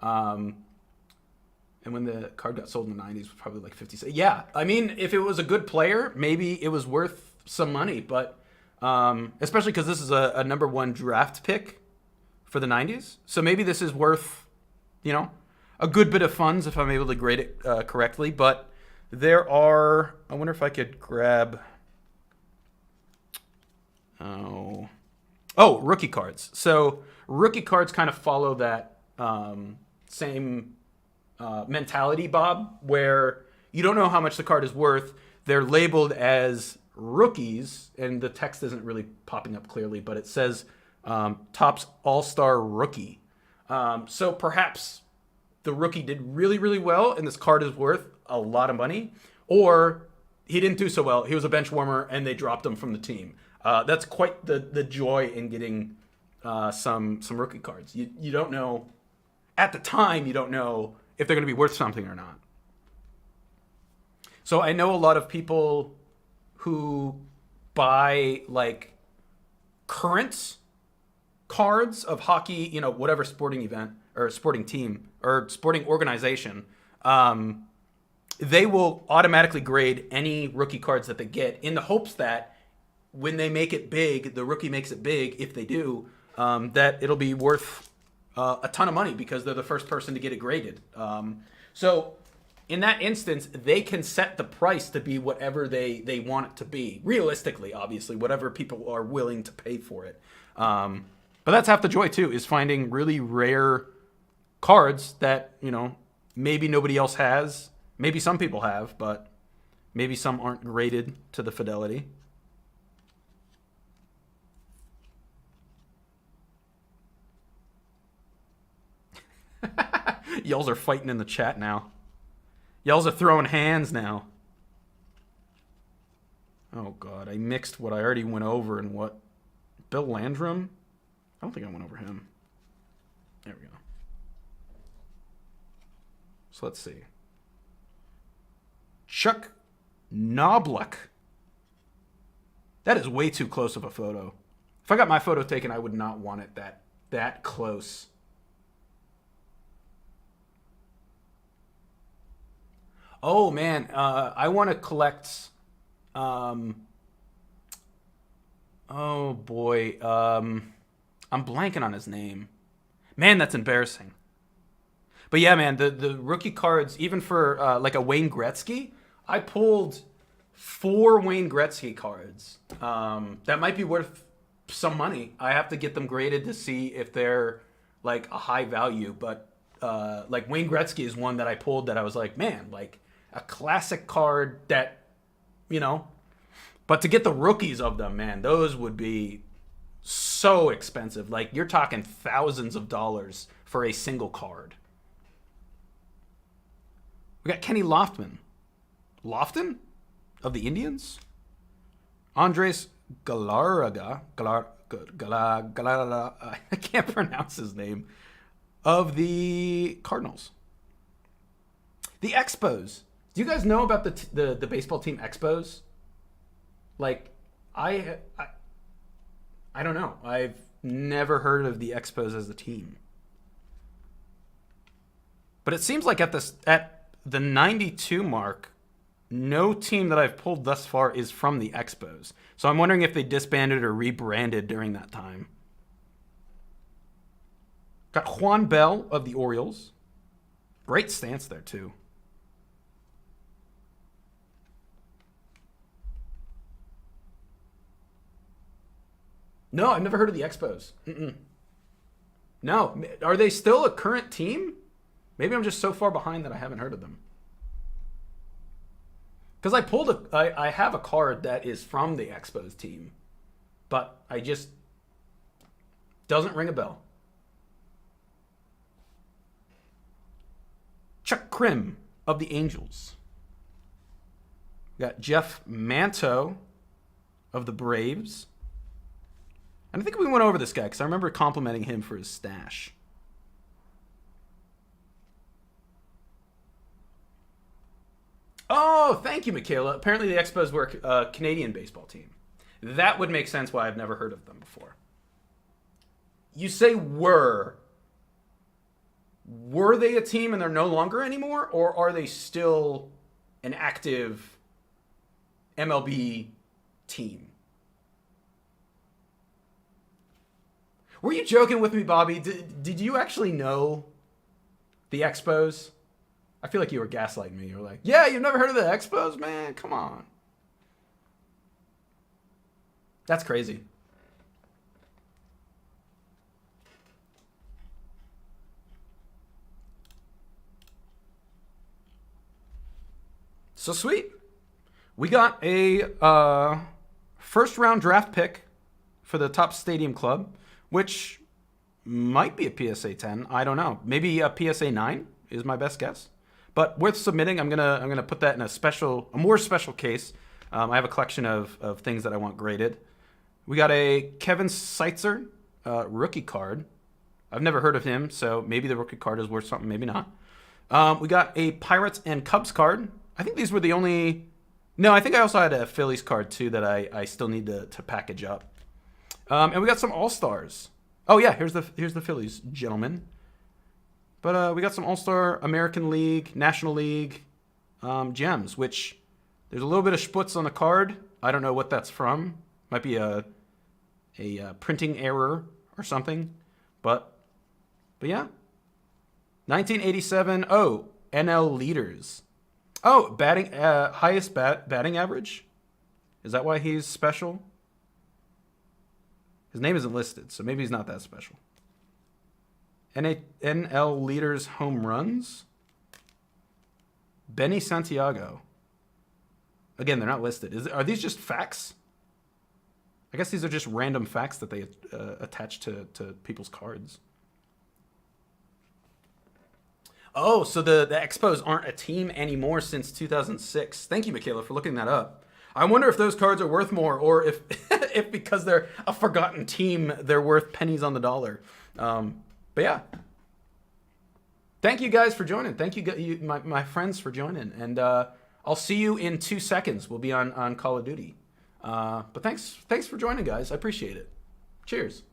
And when the card got sold in the 90s, it was probably like 50 cents. Yeah, I mean, if it was a good player, maybe it was worth some money. But especially because this is a number one draft pick for the 90s. So maybe this is worth, a good bit of funds if I'm able to grade it correctly. But there are, I wonder if I could grab, rookie cards. So rookie cards kind of follow that same mentality, Bob, where you don't know how much the card is worth. They're labeled as rookies, and the text isn't really popping up clearly, but it says Topps All-Star Rookie. So perhaps the rookie did really, really well, and this card is worth a lot of money, or he didn't do so well. He was a bench warmer, and they dropped him from the team. That's quite the joy in getting some rookie cards. You don't know at the time. You don't know if they're going to be worth something or not. So I know a lot of people who buy like current cards of hockey, whatever sporting event or sporting team or sporting organization, they will automatically grade any rookie cards that they get in the hopes that when they make it big, the rookie makes it big, if they do, that it'll be worth a ton of money because they're the first person to get it graded. So in that instance, they can set the price to be whatever they want it to be. Realistically, obviously, whatever people are willing to pay for it. But that's half the joy, too, is finding really rare cards that, maybe nobody else has. Maybe some people have, but maybe some aren't graded to the fidelity. Y'alls are fighting in the chat now. Y'alls are throwing hands now. Oh, God. I mixed what I already went over and what... Bill Landrum? I don't think I went over him. There we go. So let's see. Chuck Knobloch. That is way too close of a photo. If I got my photo taken, I would not want it that close. Oh, man. I want to collect... oh, boy. I'm blanking on his name. Man, that's embarrassing. But yeah, man, the rookie cards, even for like a Wayne Gretzky, I pulled 4 Wayne Gretzky cards. That might be worth some money. I have to get them graded to see if they're like a high value. But like Wayne Gretzky is one that I pulled that I was like, man, like a classic card that, but to get the rookies of them, man, those would be so expensive. Like you're talking thousands of dollars for a single card. We got Kenny Lofton of the Indians. Andres Galarraga, I can't pronounce his name, of the Cardinals. The Expos. Do you guys know about the baseball team Expos? Like, I don't know. I've never heard of the Expos as a team. But it seems like at the 92 mark, no team that I've pulled thus far is from the Expos. So I'm wondering if they disbanded or rebranded during that time. Got Juan Bell of the Orioles. Great stance there, too. No, I've never heard of the Expos. No. Are they still a current team? Maybe I'm just so far behind that I haven't heard of them. Because I have a card that is from the Expos team, but I just doesn't ring a bell. Chuck Krim of the Angels. We got Jeff Manto of the Braves. And I think we went over this guy because I remember complimenting him for his stash. Oh, thank you, Michaela. Apparently the Expos were a Canadian baseball team. That would make sense why I've never heard of them before. You say were. Were they a team and they're no longer anymore? Or are they still an active MLB team? Were you joking with me, Bobby? Did you actually know the Expos? I feel like you were gaslighting me. You were like, yeah, you've never heard of the Expos, man? Come on. That's crazy. So sweet. We got a first round draft pick for the top stadium club, which might be a PSA 10. I don't know. Maybe a PSA 9 is my best guess. But worth submitting. I'm gonna put that in a more special case. I have a collection of things that I want graded. We got a Kevin Seitzer rookie card. I've never heard of him, so maybe the rookie card is worth something, maybe not. We got a Pirates and Cubs card. I think these were the only... No, I think I also had a Phillies card, too, that I still need to package up. And we got some All-Stars. Oh, yeah, here's the Phillies, gentlemen. But we got some All-Star, American League, National League gems, which there's a little bit of sputz on the card. I don't know what that's from. Might be a printing error or something. But yeah. 1987. Oh, NL leaders. Oh, batting highest batting average. Is that why he's special? His name isn't listed, so maybe he's not that special. NL leaders home runs. Benny Santiago. Again, they're not listed. Are these just facts? I guess these are just random facts that they attach to people's cards. Oh, so the Expos aren't a team anymore since 2006. Thank you, Michaela, for looking that up. I wonder if those cards are worth more, or if if because they're a forgotten team, they're worth pennies on the dollar. But yeah. Thank you guys for joining. Thank you, my friends, for joining. And I'll see you in 2 seconds. We'll be on Call of Duty. But thanks for joining, guys. I appreciate it. Cheers.